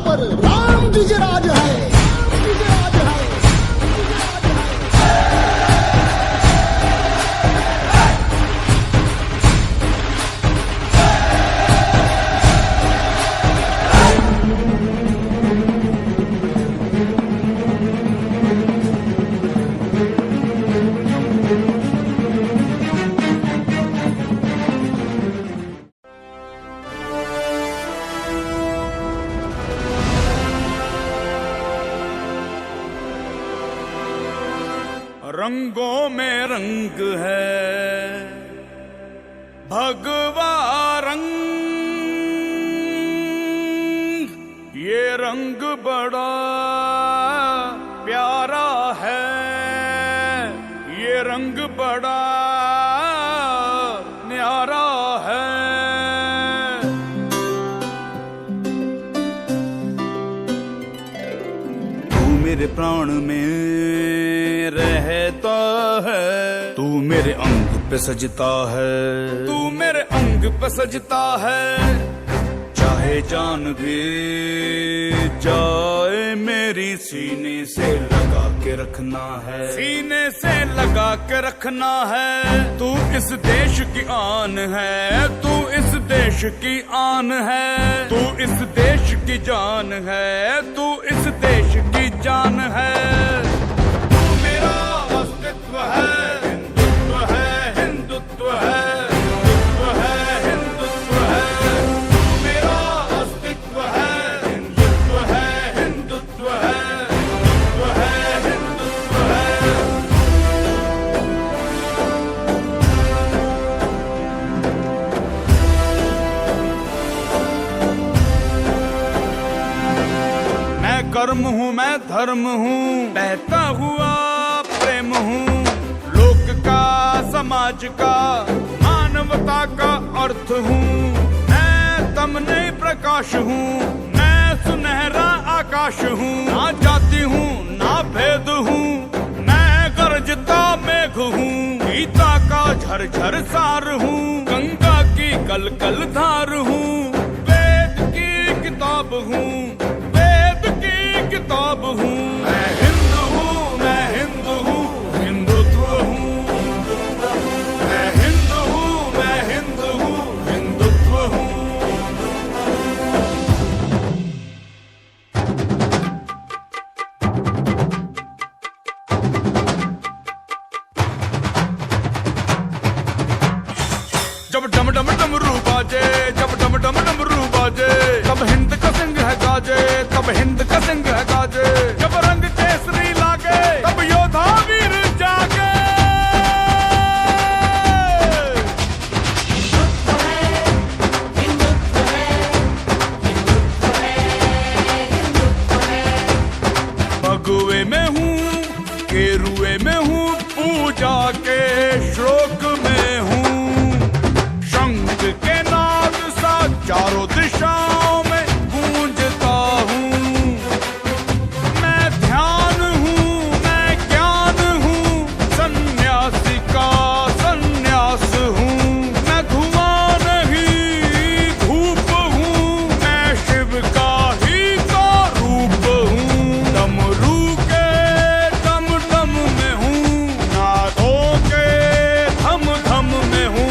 पर राम विजयराज है, राम विजयराज है, राम विजयराज है। रंगों में रंग है भगवा रंग, ये रंग बड़ा प्यारा है, ये रंग बड़ा न्यारा है। तू मेरे प्राण में रहता है, तू मेरे अंग पे सजता है, तू मेरे अंग पे सजता है। चाहे जान भी जाए मेरी, सीने से लगा के रखना है, सीने से लगा के रखना है। तू इस देश की आन है, तू इस देश की आन है, तू इस देश की जान है, तू इस देश की जान है। हिंदुत्व है, हिंदुत्व है, हिंदुत्व है, हिंदुत्व है। मेरा अस्तित्व है, हिंदुत्व है, हिंदुत्व है, हिंदुत्व है, हिंदुत्व है। मैं कर्म हूँ, मैं धर्म हूँ, बहता हुआ प्रेम हूँ, समाज का मानवता का अर्थ हूँ। मैं तमने प्रकाश हूँ, मैं सुनहरा आकाश हूँ। ना जाति हूँ ना भेद हूँ, मैं गरजता मेघ हूँ। गीता का झरझर सार हूँ, गंगा की कल कल धार हूँ। वेद की किताब हूँ, वेद की किताब हूँ। मैं हिंदू हूँ, मैं हिंदू हूँ, हिंदुत्व हूँ। जब डम डम डमरू बाजे, जब डम डम डमरू बाजे, तब हिंद का सिंह है गाजे, तब हिंद का सिंह है गाजे। जब रंग केसरी लागे, तब योद्धा वीर जागे। भगवे में हूँ, केरुए में हूँ, पूजा के श्लोक में हूँ। के नाद सा चारों दिशाओं में गूंजता हूँ। मैं ध्यान हूँ, मैं ज्ञान हूँ, सन्यासी का सन्यास हूँ। मैं धुआं नहीं धूप हूँ, मैं शिव का ही का रूप हूँ। डमरू के डम डम में हूँ, नादों के धम धम में हूँ।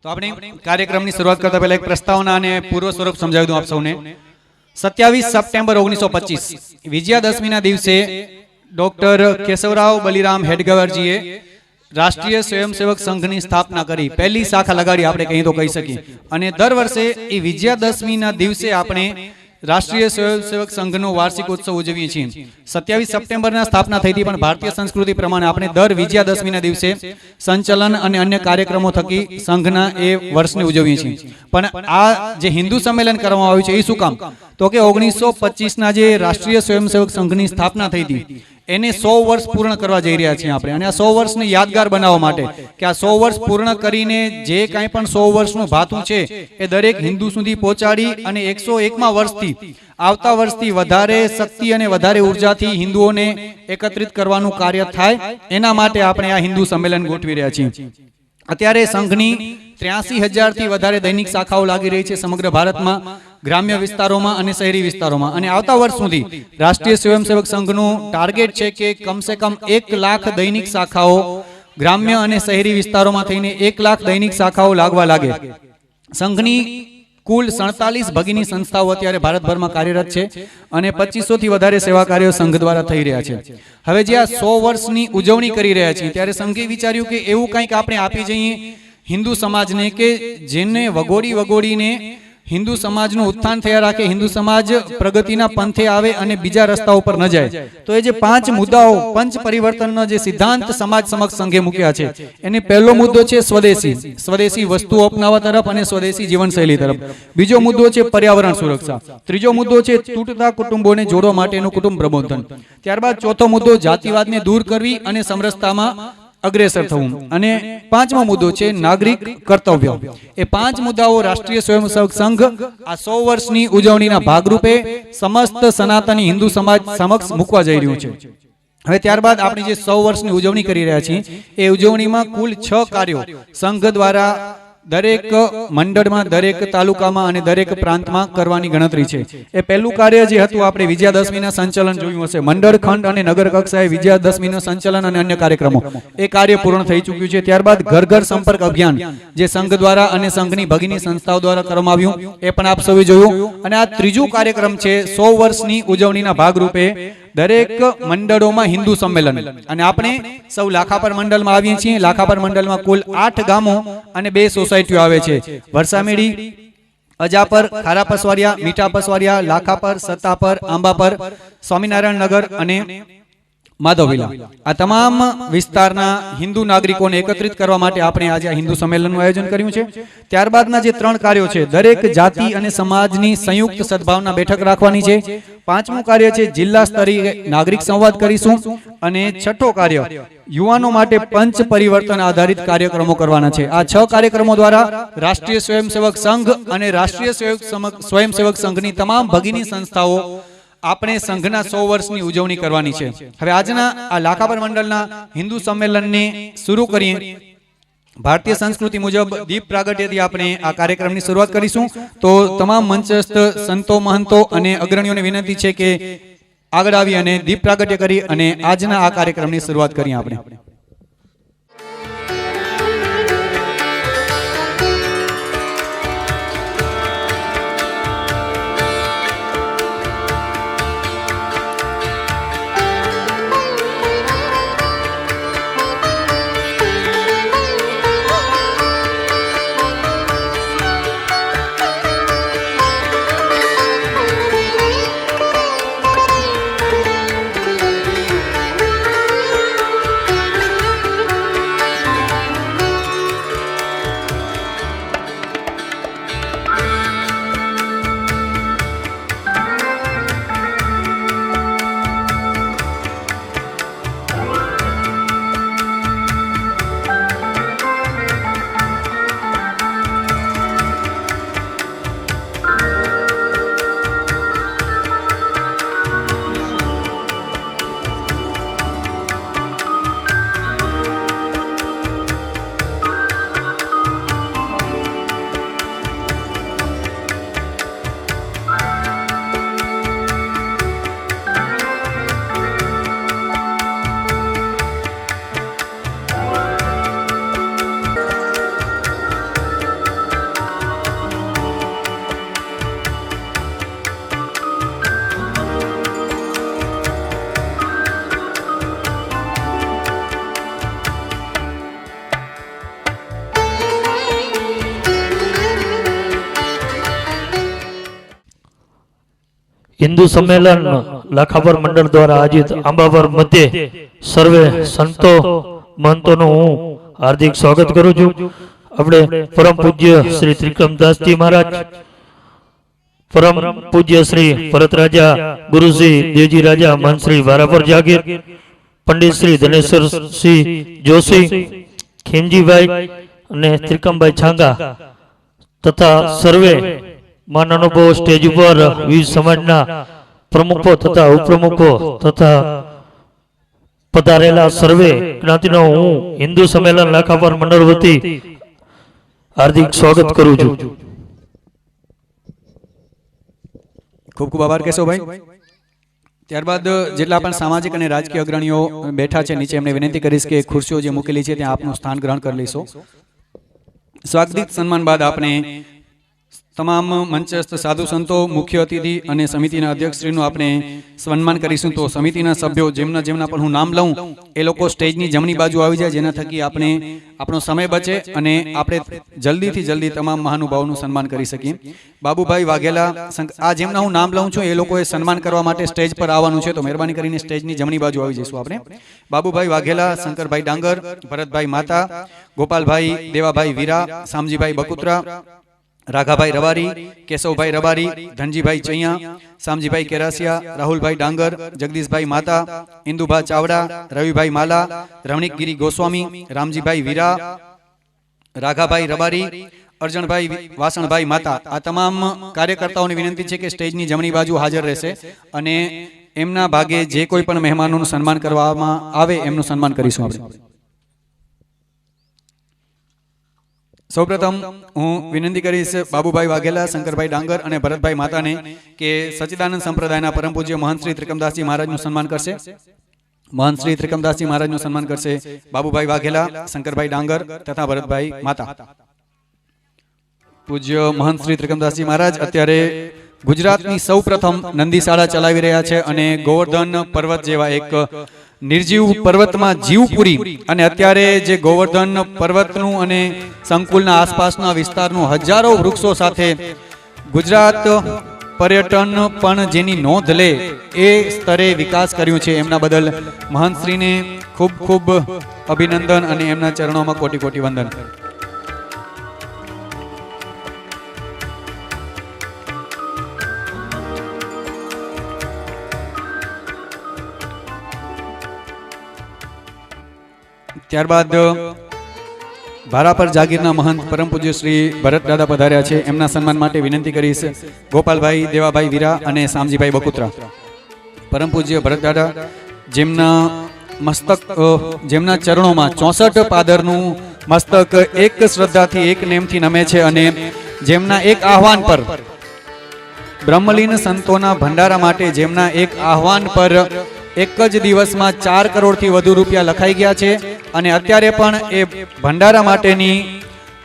તો આપણે કાર્યક્રમની શરૂઆત કરતા પહેલા એક પ્રસ્તાવના અને પૂર્વ સ્વરૂપ સમજાવી દઉં આપ સૌને. 27 સપ્ટેમ્બર 1925 વિજયાદશમીના દિવસે ડોક્ટર કેશવરાવ બલિરામ હેડગેવારજીએ રાષ્ટ્રીય સ્વયંસેવક સંઘની સ્થાપના કરી, પહેલી શાખા લગાડી આપણે કહી તો કહી શકીએ. અને દર વર્ષે એ વિજયાદશમીના દિવસે આપણે રાષ્ટ્રીય સ્વયંસેવક સંઘનો વાર્ષિક ઉત્સવ ઉજવીએ છીએ. 27 સપ્ટેમ્બરના સ્થાપના થઈ હતી, પણ ભારતીય સંસ્કૃતિ પ્રમાણે આપણે દર વિજયાદશમીના દિવસે સંચલન અને અન્ય કાર્યક્રમો થકી સંઘના એ વર્ષને ઉજવીએ છીએ. પણ આ જે હિન્દુ સંમેલન કરવામાં આવ્યું છે એ શું કામ? તો કે 1925ના જે રાષ્ટ્રીય સ્વયંસેવક સંઘની સ્થાપના થઈ હતી એને 100 વર્ષ પૂર્ણ કરવા જઈ રહ્યા છીએ આપણે. અને આ 100 વર્ષને યાદગાર બનાવવા માટે કે આ 100 વર્ષ પૂર્ણ કરીને જે કાંઈ પણ 100 વર્ષનું ભાતું છે એ દરેક હિન્દુ સુધી પહોંચાડી અને 101મા વર્ષથી આવતા વર્ષથી વધારે શક્તિ અને વધારે ઉર્જાથી હિન્દુઓને એકત્રિત કરવાનું કાર્ય થાય, એના માટે આપણે આ હિન્દુ સંમેલન ગોઠવી રહ્યા છીએ. અત્યારે સંઘની 83,000થી વધારે દૈનિક શાખાઓ લાગી રહી છે સમગ્ર ભારતમાં, ગ્રામ્ય વિસ્તારોમાં અને શહેરી વિસ્તારોમાં. અને આવતા વર્ષ સુધી રાષ્ટ્રીય સ્વયંસેવક સંઘનું ટાર્ગેટ છે કે કમસે કમ 1 લાખ દૈનિક શાખાઓ ગ્રામ્ય અને શહેરી વિસ્તારોમાં થઈને 1 લાખ દૈનિક શાખાઓ લાગવા લાગે. સંઘની કુલ 47 ભગીની સંસ્થાઓ અત્યારે ભારતભરમાં કાર્યરત છે અને 2500 થી વધારે સેવા કાર્યો સંઘ દ્વારા થઈ રહ્યા છે. હવે જે આ 100 વર્ષની ઉજવણી કરી રહ્યા છીએ ત્યારે સંઘે વિચાર્યું કે એવું કંઈક આપણે આપી જઈએ હિન્દુ સમાજને કે જેને વગોડીને હિન્દુ સમાજનું ઉત્થાન થયા રાખે, હિન્દુ સમાજ પ્રગતિના પંથે આવે અને બીજા રસ્તા ઉપર ન જાય. તો એ જે 5 મુદ્દાઓ પંચ પરિવર્તનનો જે સિદ્ધાંત સમાજ સમક્ષ સંઘે મૂક્યા છે એની પહેલો મુદ્દો છે સ્વદેશી વસ્તુઓ અપનાવવા તરફ અને સ્વદેશી જીવનશૈલી તરફ. બીજો મુદ્દો છે પર્યાવરણ સુરક્ષા. ત્રીજો મુદ્દો છે તૂટતા કુટુંબોને જોડવા માટેનું કુટુંબ પ્રબોધન. ત્યારબાદ ચોથો મુદ્દો જાતિવાદને દૂર કરવી અને સમરસતામાં અગ્રેસર થવું. અને 5મો મુદ્દો છે નાગરિક કર્તવ્ય. એ 5 મુદ્દાઓ રાષ્ટ્રીય સ્વયંસેવક સંઘ આ 100 વર્ષની ઉજવણીના ભાગરૂપે સમસ્ત સનાતની હિન્દુ સમાજ સમક્ષ મૂકવા જઈ રહ્યું છે. હવે ત્યારબાદ આપણે જે 100 વર્ષની ઉજવણી કરી રહ્યા છીએ એ ઉજવણીમાં કુલ 6 કાર્યો સંઘ દ્વારા દરેક મંડળમાં, દરેક તાલુકામાં અને દરેક પ્રાંતમાં કરવાની ગણતરી છે. એ પહેલું કાર્ય જે હતું આપણે વિજયાદશમીના સંચલન જોયું હશે, મંડળ ખંડ અને નગર કક્ષાએ વિજયાદશમીનું સંચલન અને અન્ય કાર્યક્રમો, એ કાર્ય પૂર્ણ થઈ ચૂક્યું છે. ત્યારબાદ ઘર ઘર સંપર્ક અભિયાન જે સંઘ દ્વારા અને સંઘની ભગીની સંસ્થાઓ દ્વારા કરવામાં આવ્યું એ પણ આપ સૌએ જોયું. અને આ ત્રીજું કાર્યક્રમ છે 100 વર્ષની ઉજવણીના ભાગરૂપે દરેક મંડળોમાં હિન્દુ સંમેલન. અને આપણે સૌ લાખાપર મંડળમાં આવીએ છીએ. લાખાપર મંડળમાં કુલ 8 ગામો અને 2 સોસાયટીઓ આવે છે: વરસામેડી, અજાપર, ખારા પસવારિયા, મીઠા પસવારિયા, લાખાપર, સત્તાપર, આંબાપર, સ્વામિનારાયણ નગર અને માધવવિલા. આ તમામ વિસ્તારના હિન્દુ નાગરિકોને એકત્રિત કરવા માટે આપણે આજે હિન્દુ સંમેલનનું આયોજન કર્યું છે. ત્યારબાદના જે 3 કાર્યો છે, દરેક જાતિ અને સમાજની સંયુક્ત સદભાવના બેઠક રાખવાની છે. 5મું કાર્ય છે જિલ્લા સ્તરીય નાગરિક સંવાદ કરીશું. અને 6થું કાર્ય યુવાનો માટે પંચ પરિવર્તન આધારિત કાર્યક્રમો કરવાના છે. આ 6 કાર્યક્રમો દ્વારા રાષ્ટ્રીય સ્વયંસેવક સંઘ અને રાષ્ટ્રીય સ્વયંસેવક સંઘની તમામ ભગીની સંસ્થાઓ આપણે સંઘના 100 વર્ષની ઉજવણી કરવાની છે. હવે આજના આ લાખાપર મંડળના હિન્દુ સંમેલનને શરૂ કરીએ. ભારતીય સંસ્કૃતિ મુજબ દીપ પ્રાગટ્યથી આપણે આ કાર્યક્રમની શરૂઆત કરીશું. તો તમામ મંચસ્થ સંતો, મહંતો અને અગ્રણીઓને વિનંતી છે કે આગળ આવી અને દીપ પ્રાગટ્ય કરી અને આજના આ કાર્યક્રમની શરૂઆત કરીએ આપણે. हिंदू सम्मेलन लाखावर मंडल द्वारा आयोजित आंबावर मध्य सर्वे संतो महंतो नु हार्दिक स्वागत करू छू। अपने परम पूज्य श्री त्रिकमदास जी महाराज, परम पूज्य श्री भरत राजा गुरुजी देवजी राजा महंत श्री वारापर जागीर, पंडित श्री धनेश्वर सिंह जोशी, खेमजी भाई અને ત્રિકમભાઈ છાંગા તથા સર્વે માન અનુભવ સ્ટેજ ઉપર વિવિધ સમાજના પ્રમુખો તથા ઉપપ્રમુખો તથા પધારેલા સર્વે જ્ઞાતિનો હું હિન્દુ સંમેલન લાખાપર મંડળ વતી હાર્દિક સ્વાગત કરું છું। ખૂબ ખૂબ આભાર કેશવભાઈ। ત્યારબાદ જેટલા પણ સામાજિક અને રાજકીય અગ્રણીઓ બેઠા છે નીચે એમને વિનંતી કરીશ કે ખુરશીઓ જે મૂકેલી છે ત્યાં આપનું સ્થાન ગ્રહણ કરી લેશો। સ્વાગત સન્માન બાદ આપણે તમામ મંચસ્થ સાધુ સંતો, મુખ્ય અતિથિ અને સમિતિના અધ્યક્ષશ્રીનું આપણે સન્માન કરીશું। તો સમિતિના સભ્યો જેમના જેમના પણ હું નામ લઉં એ લોકો સ્ટેજની જમણી બાજુ આવી જાય, જેના થકી આપણે આપણો સમય બચે અને આપણે જલ્દીથી જલ્દી તમામ મહાનુભાવોનું સન્માન કરી શકીએ। બાબુભાઈ વાઘેલા, આ જેમના હું નામ લઉં છું એ લોકોએ સન્માન કરવા માટે સ્ટેજ પર આવવાનું છે, તો મહેરબાની કરીને સ્ટેજની જમણી બાજુ આવી જઈશું આપણે। બાબુભાઈ વાઘેલા, શંકરભાઈ ડાંગર, ભરતભાઈ માતા, ગોપાલભાઈ દેવાભાઈ વીરા, શામજીભાઈ બકુત્રા, રાઘાભાઈ રબારી, કેશવભાઈ રબારી, ધનજીભાઈ ચૈયા, શામજીભાઈ કેરાસિયા, રાહુલભાઈ ડાંગર, જગદીશભાઈ માતા, ઇન્દુભા ચાવડા, રવિભાઈ માલા, રમણીકગીરી ગોસ્વામી, રામજીભાઈ વીરા, રાઘાભાઈ રબારી, અર્જણભાઈ વાસણભાઈ માતા, આ તમામ કાર્યકર્તાઓની વિનંતી છે કે સ્ટેજની જમણી બાજુ હાજર રહેશે અને એમના ભાગે જે કોઈ પણ મહેમાનોનું સન્માન કરવામાં આવે એમનું સન્માન કરીશું આપણે। સૌપ્રથમ હું વિનંતી કરીશ બાબુભાઈ વાઘેલા, શંકરભાઈ ડાંગર અને ભરતભાઈ માતાને કે સચ્ચિદાનંદ સંપ્રદાયના પરમ પૂજ્ય મહંત શ્રી ત્રિકમદાસજી મહારાજનું સન્માન કરશે। મહંત શ્રી ત્રિકમદાસજી મહારાજનું સન્માન કરશે બાબુભાઈ વાઘેલા, શંકરભાઈ ડાંગર તથા ભરતભાઈ માતા। પૂજ્ય મહંત શ્રી ત્રિકમદાસજી મહારાજ અત્યારે ગુજરાતની સૌપ્રથમ નંદીશાળા ચલાવી રહ્યા છે અને ગોવર્ધન પર્વત જેવા એક નિર્જીવ પર્વતમાં જીવ પૂરી અને અત્યારે જે ગોવર્ધન પર્વતનું અને સંકુલના આસપાસના વિસ્તારનું હજારો વૃક્ષો સાથે ગુજરાત પર્યટન પણ જેની નોંધ લે એ સ્તરે વિકાસ કર્યું છે, એમના બદલ મહંતશ્રીને ખૂબ ખૂબ અભિનંદન અને એમના ચરણોમાં કોટી કોટી વંદન। ત્યારબાદ ભારાપર જાગીરના મહંત પરમ પૂજ્ય શ્રી ભરત દાદા પધાર્યા છે, એમના સન્માન માટે વિનંતી કરીશ ગોપાલભાઈ દેવાભાઈ વીરા અને શામજીભાઈ બકુત્રા। પરમ પૂજ્ય ભરત દાદા જેમના મસ્તક જેમના ચરણોમાં 64 પાદરનું મસ્તક એક શ્રદ્ધાથી એક નેમથી નમે છે અને જેમના એક આહવાન પર બ્રહ્મલીન સંતોના ભંડારા માટે જેમના એક આહવાન પર એક જ દિવસમાં 4 કરોડથી વધુ રૂપિયા લખાઈ ગયા છે અને અત્યારે પણ એ ભંડારા માટેની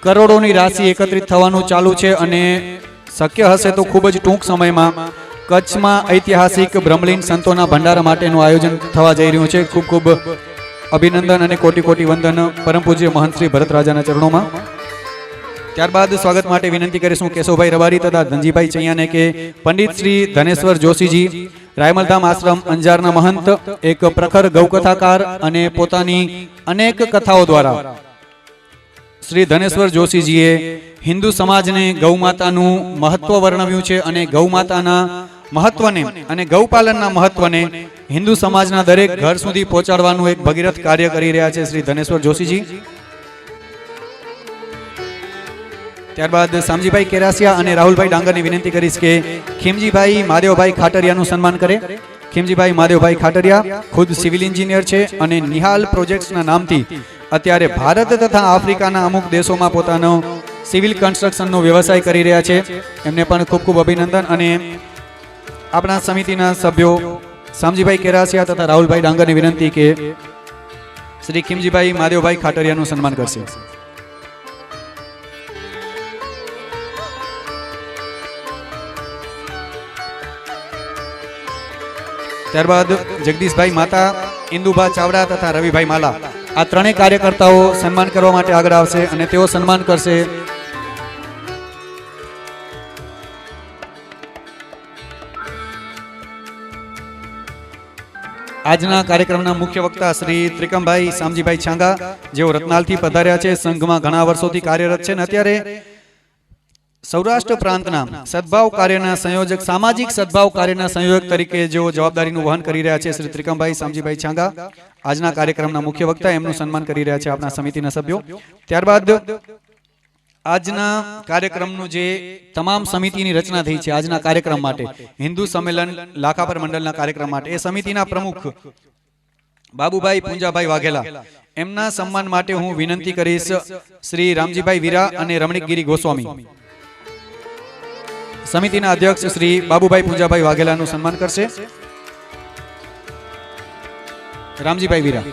કરોડોની રાશિ એકત્રિત થવાનું ચાલુ છે અને શક્ય હશે તો ખૂબ જ ટૂંક સમયમાં કચ્છમાં ઐતિહાસિક બ્રહ્મલીન સંતોના ભંડારા માટેનું આયોજન થવા જઈ રહ્યું છે। ખૂબ ખૂબ અભિનંદન અને કોટી કોટી વંદન પરમ પૂજ્ય મહંત શ્રી ભરત રાજાના ચરણોમાં। ત્યારબાદ સ્વાગત માટે વિનંતી કરીશું કેશવભાઈ રબારી તથા ધનજીભાઈ ચૈયાને કે પંડિત શ્રી ધનેશ્વર જોશીજી રાયમલધામ આશ્રમ અંજારના મહંત, એક પ્રખર ગૌકથાકાર અને પોતાની અનેક કથાઓ દ્વારા શ્રી ધનેશ્વર જોશીજીએ હિન્દુ સમાજને ગૌમાતાનું મહત્વ વર્ણવ્યું છે અને ગૌમાતાના મહત્વને અને ગૌપાલનના મહત્વને હિન્દુ સમાજના દરેક ઘર સુધી પહોંચાડવાનું એક ભગીરથ કાર્ય કરી રહ્યા છે શ્રી ધનેશ્વર જોશીજી। ત્યારબાદ શામજીભાઈ કેરાસિયા અને રાહુલભાઈ ડાંગરની વિનંતી કરીશ કે ખીમજીભાઈ મહાદેવભાઈ ખાટરિયાનું સન્માન કરે। ખીમજીભાઈ મહાદેવભાઈ ખાટરિયા ખુદ સિવિલ એન્જિનિયર છે અને નિહાલ પ્રોજેક્ટ્સના નામથી અત્યારે ભારત તથા આફ્રિકાના અમુક દેશોમાં પોતાનો સિવિલ કન્સ્ટ્રક્શનનો વ્યવસાય કરી રહ્યા છે, એમને પણ ખૂબ ખૂબ અભિનંદન। અને આપણા સમિતિના સભ્યો શામજીભાઈ કેરાસિયા તથા રાહુલભાઈ ડાંગરની વિનંતી કે શ્રી ખીમજીભાઈ મહાદેવભાઈ ખાટરિયાનું સન્માન કરશે। ત્યારબાદ જગદીશભાઈ માતા, ઇન્દુભા ચાવડા તથા રવિભાઈ માલા, આ ત્રણેય કાર્યકર્તાઓ સન્માન કરવા માટે આગળ આવશે અને તેઓ સન્માન કરશે આજના કાર્યક્રમના મુખ્ય વક્તા શ્રી ત્રિકમભાઈ શામજીભાઈ છાંગા, જેઓ રત્નાલથી પધાર્યા છે, સંઘમાં ઘણા વર્ષોથી કાર્યરત છે અને અત્યારે સૌરાષ્ટ્ર પ્રાંતના સદભાવ કાર્યના સંયોજક, સામાજિક સદભાવ કાર્યના સંયોજક તરીકે જેઓ જવાબદારીનું વહન કરી રહ્યા છે, શ્રી ત્રિકમભાઈ શામજીભાઈ છાંગા આજના કાર્યક્રમના મુખ્ય વક્તા, એમનું સન્માન કરી રહ્યા છે આપણા સમિતિના સભ્યો. ત્યારબાદ આજના કાર્યક્રમનું જે તમામ સમિતિની રચના થઈ છે આજના કાર્યક્રમ માટે, હિન્દુ સંમેલન લાખાપર મંડળના કાર્યક્રમ માટે, એ સમિતિના પ્રમુખ બાબુભાઈ પૂંજાભાઈ વાઘેલા, એમના સન્માન માટે હું વિનંતી કરીશ શ્રી રામજીભાઈ વીરા અને રમણીકગીરી ગોસ્વામી. સમિતિના અધ્યક્ષ શ્રી બાબુભાઈ પૂંજાભાઈ વાઘેલાનું સન્માન કરશે રામજીભાઈ વીરા.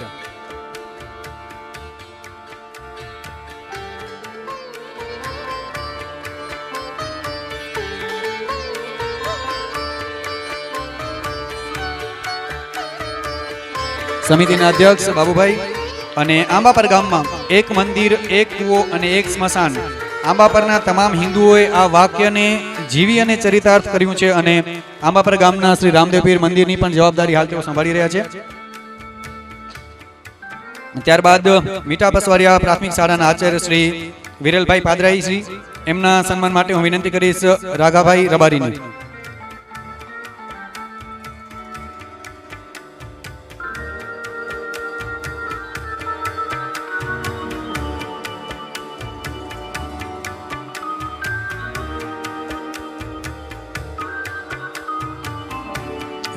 સમિતિના અધ્યક્ષ બાબુભાઈ. અને આંબાપર ગામમાં એક મંદિર, એક કૂવો અને એક સ્મશાન, આંબાપરના તમામ હિન્દુઓએ આ વાક્યને જીવી અને ચરિતાર્થ કર્યું છે અને આંબાપર ગામના શ્રી રામદેવ પીર મંદિરની પણ જવાબદારી હાલ તેઓ સંભાળી રહ્યા છે. ત્યારબાદ મીઠા પસવારિયા પ્રાથમિક શાળાના આચાર્ય શ્રી વિરલભાઈ પાદરાઈ શ્રી, એમના સન્માન માટે હું વિનંતી કરીશ રાઘાભાઈ રબારીની.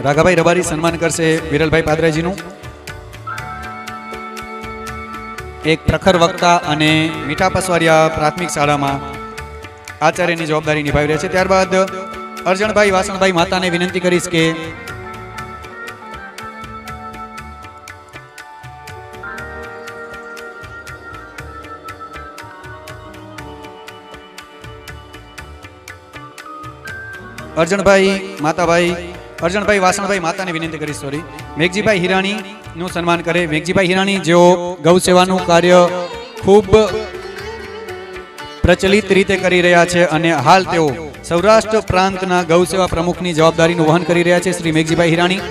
રાઘાભાઈ રબારી સન્માન કરશે વિરલભાઈ પાદરાજીનું. એક પ્રખર વક્તા અને મીઠા પસવારિયા પ્રાથમિક શાળામાં આચાર્યની જવાબદારી નિભાવી રહ્યા છે. ત્યારબાદ અરજણભાઈ વાસણભાઈ માતાને વિનંતી કરીશ કે અરજણભાઈ વાસણભાઈ માતાને વિનંતી કરીશ મેઘજીભાઈ હિરાણી નું સન્માન કરે. મેઘજીભાઈ હિરાણી જેઓ ગૌ સેવાનું કાર્ય ખૂબ પ્રચલિત રીતે કરી રહ્યા છે અને હાલ તેઓ સૌરાષ્ટ્ર પ્રાંતના ગૌ સેવા પ્રમુખની જવાબદારીનું વહન કરી રહ્યા છે, શ્રી મેઘજીભાઈ હિરાણી.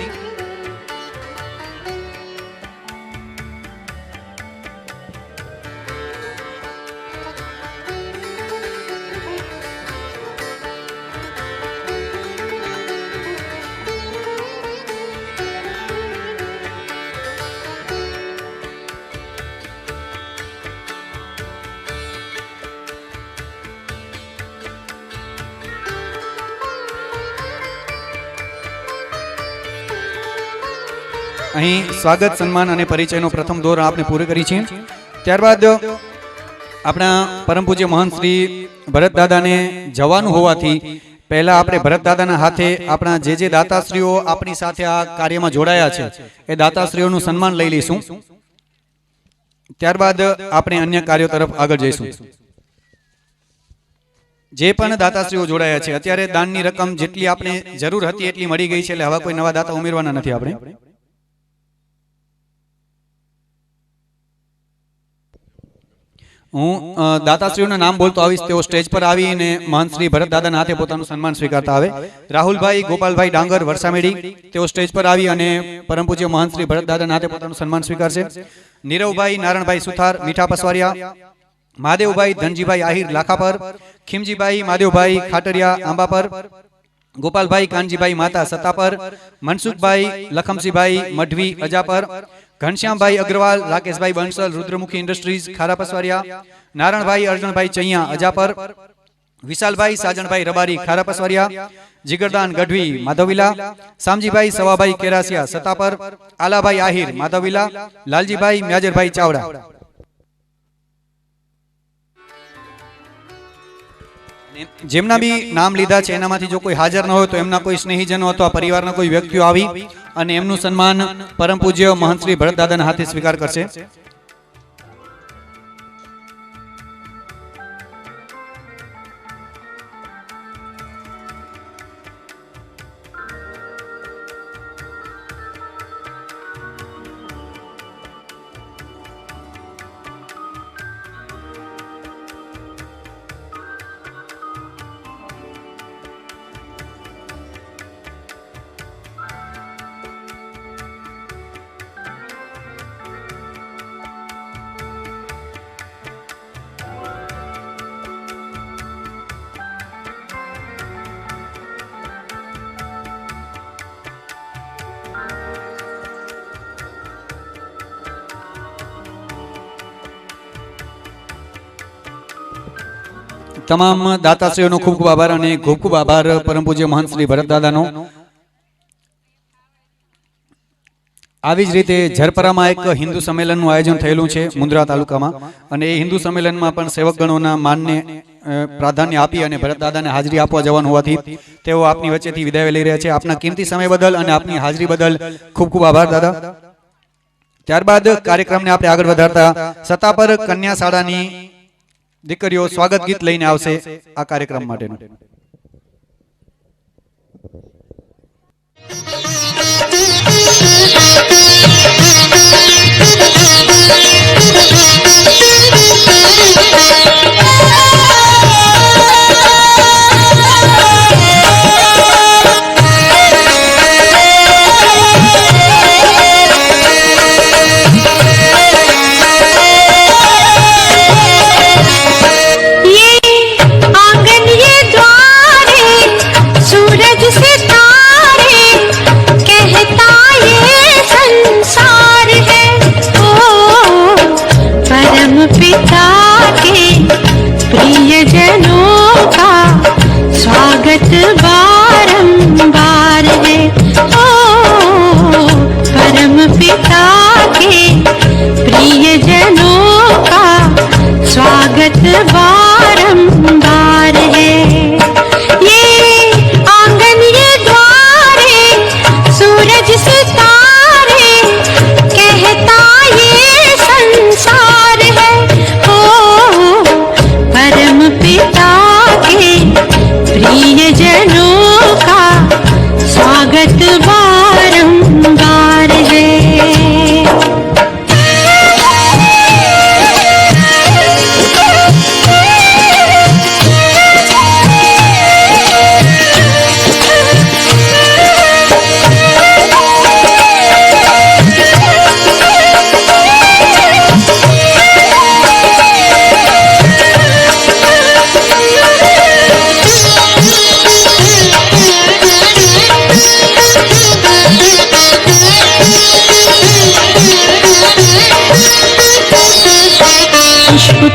અહીં સ્વાગત, સન્માન અને પરિચયનો પ્રથમ દોર આપણે પૂરો કરી છે. ત્યારબાદ આપણા પરમ પૂજ્ય મહંત શ્રી ભરતદાદાને જવાનું હોવાથી પહેલા આપણે ભરતદાદાના હાથે આપણા જે દાતાશ્રીઓ આપણી સાથે આ કાર્યમાં જોડાયા છે એ દાતાશ્રીઓનું સન્માન લઈ લઈશું. ત્યારબાદ આપણે અન્ય કાર્યો તરફ આગળ જઈશું. જે પણ દાતાશ્રીઓ જોડાયા છે, અત્યારે દાનની રકમ જેટલી આપણે જરૂર હતી એટલી મળી ગઈ છે, એટલે હવે કોઈ નવા દાતા ઉમેરવાના નથી આપણે. હું દાતાશ્રીઓના નામ બોલતો આવીશ, તેઓ સ્ટેજ પર આવીને મહંત શ્રી ભરતદાદાના હાથે પોતાનું સન્માન સ્વીકારતા આવે. રાહુલભાઈ ગોપાલભાઈ ડાંગર વરસામેડી, તેઓ સ્ટેજ પર આવી અને પરમ પૂજ્ય મહંત શ્રી ભરતદાદાના હાથે પોતાનું સન્માન સ્વીકારશે. નીરવભાઈ નારણભાઈ સુથાર મીઠા પસવારિયા, મહાદેવભાઈ ધનજીભાઈ આહિર લાખાપર, ખીમજીભાઈ માદેવભાઈ ખાટરિયા આંબાપર, ગોપાલભાઈ કાનજીભાઈ માતા સત્તાપર, મનસુખભાઈ લખમસિંહભાઈ મઢવી અજાપર, ઘનશ્યામભાઈ અગ્રવાલ, રાકેશભાઈ બંસલ રુદ્રમુખી ઇન્ડસ્ટ્રીઝ ખારા પસવારિયા, નારણભાઈ અર્જણભાઈ ચૈયા અજાપર, વિશાલભાઈ સાજણભાઈ રબારી ખારા પસવારિયા, જીગરદાન ગઢવી માધવવિલા, શામજીભાઈ સવાભાઈ કેરાસિયા સત્તાપર, આલાભાઈ આહિર માધવવિલા, લાલજીભાઈ મ્યાજરભાઈ ચાવડા. જેમના બી નામ લીધા છે એનામાંથી જો કોઈ હાજર ન હોય તો એમના કોઈ સ્નેહીજનો અથવા પરિવારના કોઈ વ્યક્તિઓ આવી અને એમનું સન્માન પરમ પૂજ્ય મહંત શ્રી ભરતદાદાના હાથે સ્વીકાર કરશે. તમામ દાતાશ્રીઓનો ખૂબ ખૂબ આભાર અને ખૂબ ખૂબ આભાર પરમ પૂજ્ય મહંત શ્રી ભરતદાદાનો. આવી જ રીતે ઝરપરામાં એક હિન્દુ સંમેલનનું આયોજન થયેલું છે મુન્દ્રા તાલુકામાં, અને એ હિન્દુ સંમેલનમાં પણ સેવકગણોના માનને પ્રાધાન્ય આપી અને ભરતદાદાને હાજરી આપવા જવાનું હોવાથી તેઓ આપની વચ્ચેથી વિદાય લઈ રહ્યા છે. આપના કિંમતી સમય બદલ અને આપની હાજરી બદલ ખૂબ ખૂબ આભાર દાદા. ત્યારબાદ કાર્યક્રમને આપણે આગળ વધારતા સત્તાપર કન્યા શાળાની દીકરીઓ સ્વાગત ગીત લઈને આવશે આ કાર્યક્રમ માટેનું.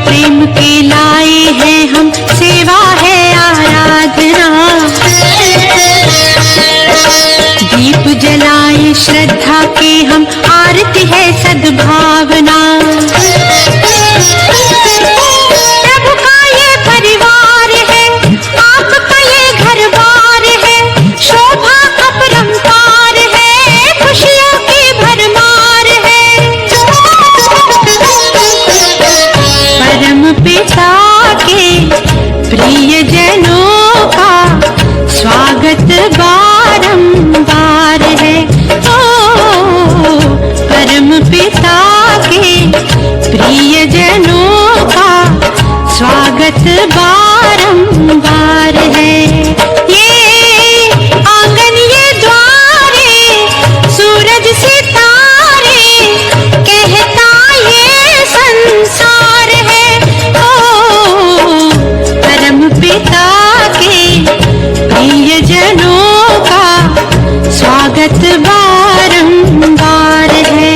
प्रेम के लाए हैं हम, सेवा है आराधना, दीप जलाए श्रद्धा के हम, आरती है सद्भावना। प्रभु का ये परिवार है, आपका ये घर बार है, शोभा अपरंपार है, खुशियों की भरमार है। परम पिता के प्रिय जनों का स्वागत बारंबार है। ओ परम पिता के प्रिय जनों का स्वागत बारंबार है। ये आंगन ये द्वारे, सूरज सितारे, कहता ये संसार है। ओ परम पिता के प्रिय जनों का स्वागत बारंबार है।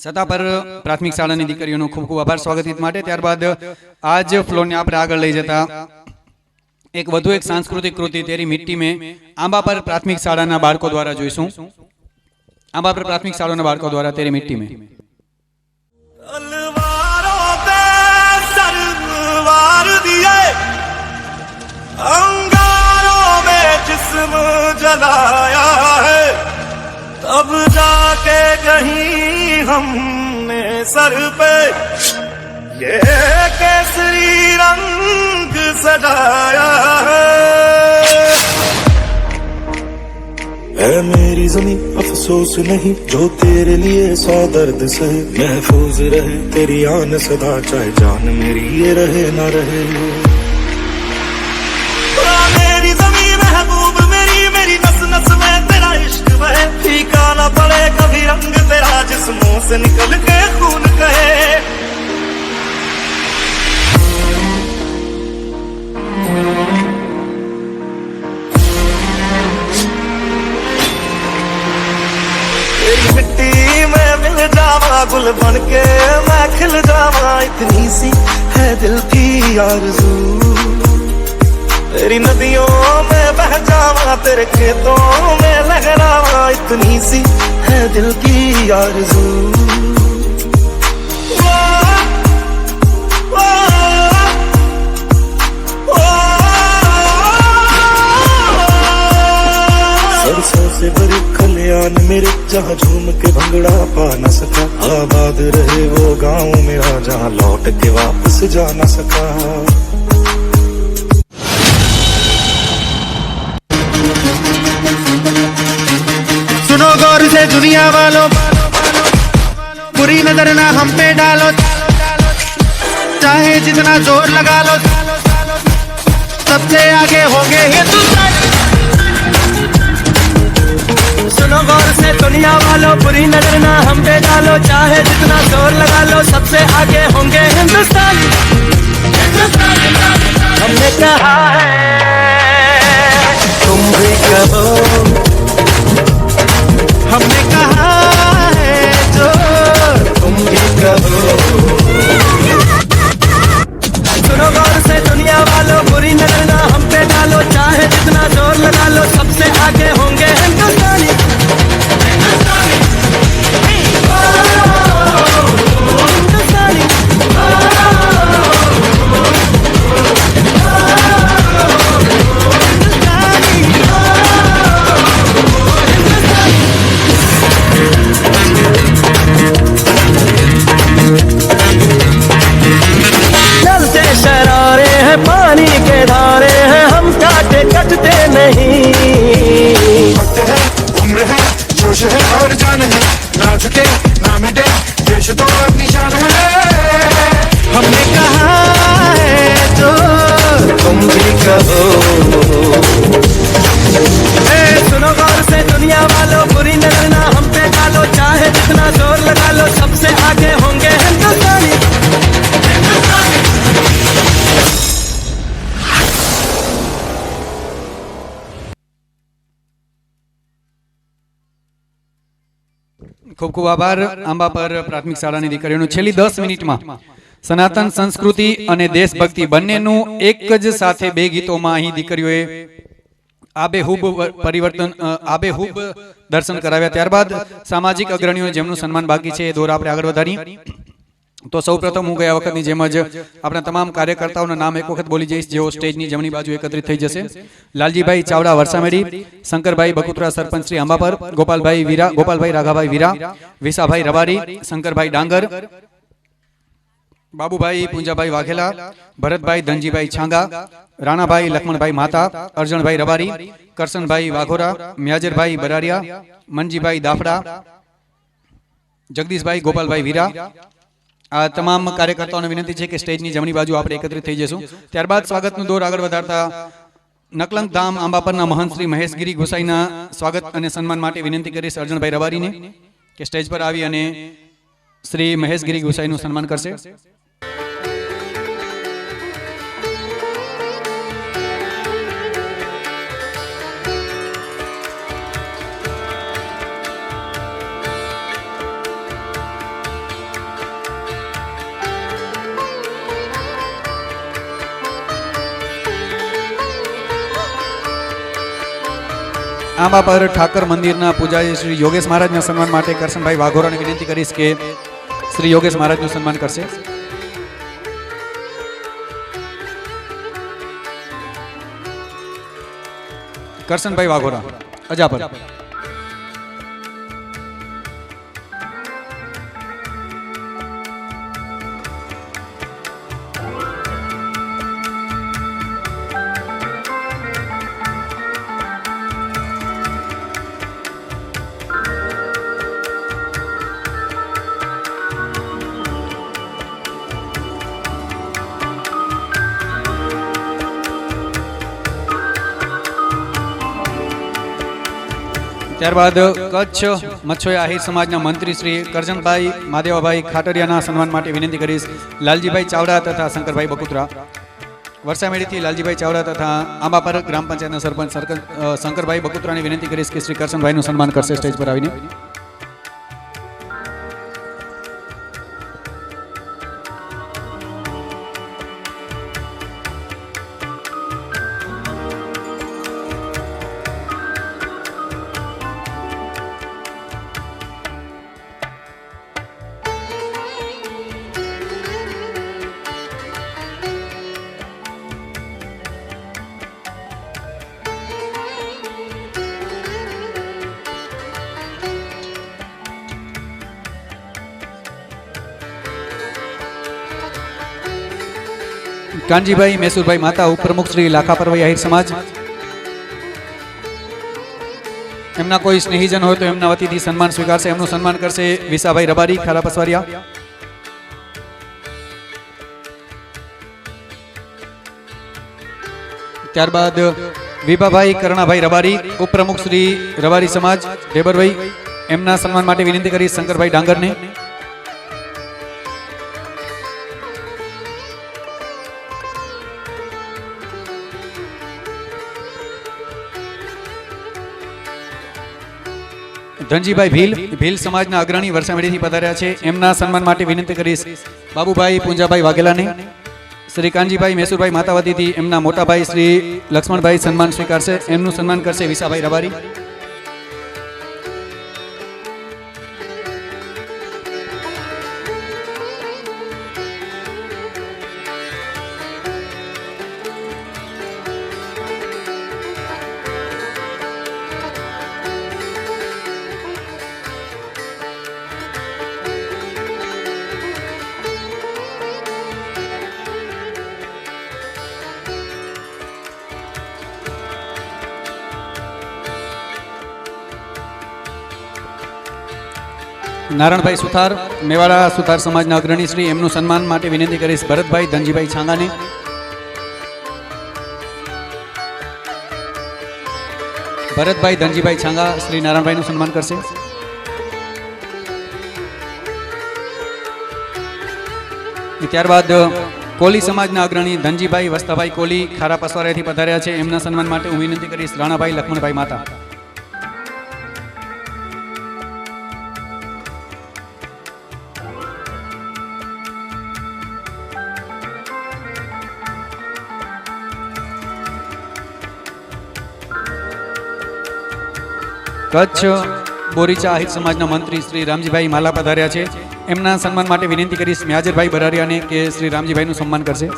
સત્તાપર પ્રાથમિક શાળાની દીકરીઓનો ખૂબ ખૂબ આભાર સ્વાગત ગીત માટે. ત્યારબાદ આ જ ફ્લોરને આપણે આગળ લઈ જતા એક વધુ એક સાંસ્કૃતિક કૃતિ તેરી મિટ્ટી મેં આંબાપર પ્રાથમિક શાળાના બાળકો દ્વારા જોઈશું. આંબાપર પ્રાથમિક શાળાના બાળકો દ્વારા તેરી મિટ્ટી મેં. तलवारों पे सरवार दिए, अंगारों में जिस्म जलाया है, तब जाके कहीं हमने सर पे ये केसरी रंग सजाया है मेरी जमीन अफसोस नहीं जो तेरे लिए 100 दर्द सहे, महफूज रहे तेरी आन सदा चाहे जान मेरी ये रहे ना रहे. मेरी जमीन महबूब मेरी मेरी नस नस में तेरा इश्क बहे, फीका ना पड़े कभी रंग तेरा जिस्मों से निकल के खून कहे. तेरी मिट्टी में मिल जावा गुल बन के मैं खिल जावा, इतनी सी है दिल की आरज़ू. तेरी नदियों में बह जावा तेरे खेतों में लहरावा, इतनी सी है दिल की आरज़ू. सरसों से भरी खलियान मेरे जहाँ झूम के भंगड़ा पा न सका, आबाद रहे वो गाँव मेरा जहाँ लौट के वापस जा न सका. सुनो गौर से दुनिया वालों, बुरी नजर ना हम पे डालो, चाहे जितना जोर लगा लो सबसे आगे होंगे हिंदुस्तान. सुनो गौर से दुनिया वालों, बुरी नजर ना हम पे डालो, चाहे जितना जोर लगा लो सबसे आगे होंगे हिंदुस्तान. हमने कहा है तुम भी कहो, हमने कहा है जो तुम भी कहो. सुनो गौर से दुनिया वालों, बुरी नजर ना हम पे डालो, चाहे जितना जोर लगा लो सबसे आगे होंगे हिंदुस्तानी. चलते शरारे हैं पानी के धारे हैं, हम काटे कटते नहीं. उम्र है जोश है और जान है, ना झुके ना मिटे देश तो अपनी शान है. हमने कहा है जो तुम भी कहो. सुनो गौर से दुनिया वालों, बुरी नजर ना हम पे डालो, चाहे जितना जोर लगा लो सबसे आगे होंगे हिंदुस्तानी. ખૂબ ખૂબ આભાર. આંબાપર પ્રાથમિક શાળાની દીકરીઓનું છેલ્લી 10 મિનિટમાં સનાતન સંસ્કૃતિ અને દેશભક્તિ બંનેનું એક જ સાથે બે ગીતોમાં અહીં દીકરીઓએ આબેહૂબ દર્શન કરાવ્યા. ત્યારબાદ સામાજિક અગ્રણીઓ જેમનું સન્માન બાકી છે એ દોર આપણે આગળ વધારી. તો સૌપ્રથમ હું ગયા વખતની જેમ જ આપણા તમામ કાર્યકર્તાઓના નામ એક વખત બોલી જઈશ, જેઓ સ્ટેજની જમણી બાજુ એકત્રિત થઈ જશે. લાલજીભાઈ ચાવડા વરસામેડી, શંકરભાઈ બકુત્રા સરપંચ શ્રી આંબાપર, ગોપાલભાઈ રાઘાભાઈ વીરા, વિસાભાઈ રબારી, શંકરભાઈ ડાંગર, બાબુભાઈ પૂંજાભાઈ વાઘેલા, ભરતભાઈ ધનજીભાઈ છાંગા, રાણાભાઈ લક્ષ્મણભાઈ માતા, અર્જણભાઈ રબારી, કરશનભાઈ વાઘોરા, મ્યાજરભાઈ બરારિયા, મનજીભાઈ દાફડા, જગદીશભાઈ ગોપાલભાઈ વીરા. આ તમામ કાર્યકર્તાઓને વિનંતી છે કે સ્ટેજની જમણી બાજુ આપણે એકત્રિત થઈ જશું. ત્યારબાદ સ્વાગતનું દોર આગળ વધારતા નકલંક ધામ આંબાપરના મહંત શ્રી મહેશગીરી ગોસાઈના સ્વાગત અને સન્માન માટે વિનંતી કરીશ અર્જણભાઈ રબારીને કે સ્ટેજ પર આવી અને શ્રી મહેશગીરી ગોસાઈનું સન્માન કરશે. આંબા પર ઠાકર મંદિરના પૂજારી શ્રી યોગેશ મહારાજના સન્માન માટે કરશનભાઈ વાઘોરાને વિનંતી કરીશ કે શ્રી યોગેશ મહારાજનું સન્માન કરશે. કરશનભાઈ વાઘોરા અજાપર. ત્યારબાદ કચ્છ મચ્છોયા આહિર સમાજના મંત્રી શ્રી કરજણભાઈ માદેવાભાઈ ખાટરિયાના સન્માન માટે વિનંતી કરીશ લાલજીભાઈ ચાવડા તથા શંકરભાઈ બકુત્રા. વરસામેડીથી લાલજીભાઈ ચાવડા તથા આંબાપર ગ્રામ પંચાયતના સરપંચ શંકરભાઈ બકુત્રાને વિનંતી કરીશ કે શ્રી કરશનભાઈનું સન્માન કરશે સ્ટેજ પર આવીને. કાનજીભાઈ મેસુરભાઈ માતા ઉપપ્રમુખ શ્રી લાખા પરવૈ આહિર સમાજ. એમના કોઈ સ્નેહીજન હોય તો એમના વતીથી સન્માન સ્વીકારશે. એમનું સન્માન કરશે વિસાભાઈ રબારી ખારા પસવારિયા. ત્યારબાદ વિભાભાઈ કરણાભાઈ રબારી ઉપપ્રમુખ શ્રી રબારી સમાજ ઢેબરભાઈ. એમના સન્માન માટે વિનંતી કરી શંકરભાઈ ડાંગરને. ધનજીભાઈ ભીલ સમાજના અગ્રણી વરસામેડીથી પધાર્યા છે. એમના સન્માન માટે વિનંતી કરીશ બાબુભાઈ પૂંજાભાઈ વાઘેલાને. શ્રી કાનજીભાઈ મેસુરભાઈ માતાવતીથી એમના મોટાભાઈ શ્રી લક્ષ્મણભાઈ સન્માન સ્વીકારશે. એમનું સન્માન કરશે વિસાભાઈ રબારી. નારણભાઈ સુથાર મેવાડા સુથાર સમાજના અગ્રણી શ્રી. એમનું સન્માન માટે વિનંતી કરીશ ભરતભાઈ ધનજીભાઈ છાંગાને. ભરતભાઈ ધનજીભાઈ છાંગા શ્રી નારાયણભાઈનું સન્માન કરશે. ત્યારબાદ કોલી સમાજના અગ્રણી ધનજીભાઈ વસ્તાભાઈ કોલી ખારા પસવારિયાથી પધાર્યા છે. એમના સન્માન માટે હું વિનંતી કરીશ રાણાભાઈ લક્ષ્મણભાઈ માતા. કચ્છ બોરીચા આહિર સમાજના મંત્રી શ્રી રામજીભાઈ માલા પધાર્યા છે. એમના સન્માન માટે વિનંતી કરીશ મ્યાજરભાઈ બરારિયાને કે શ્રી રામજીભાઈનું સન્માન કરશે.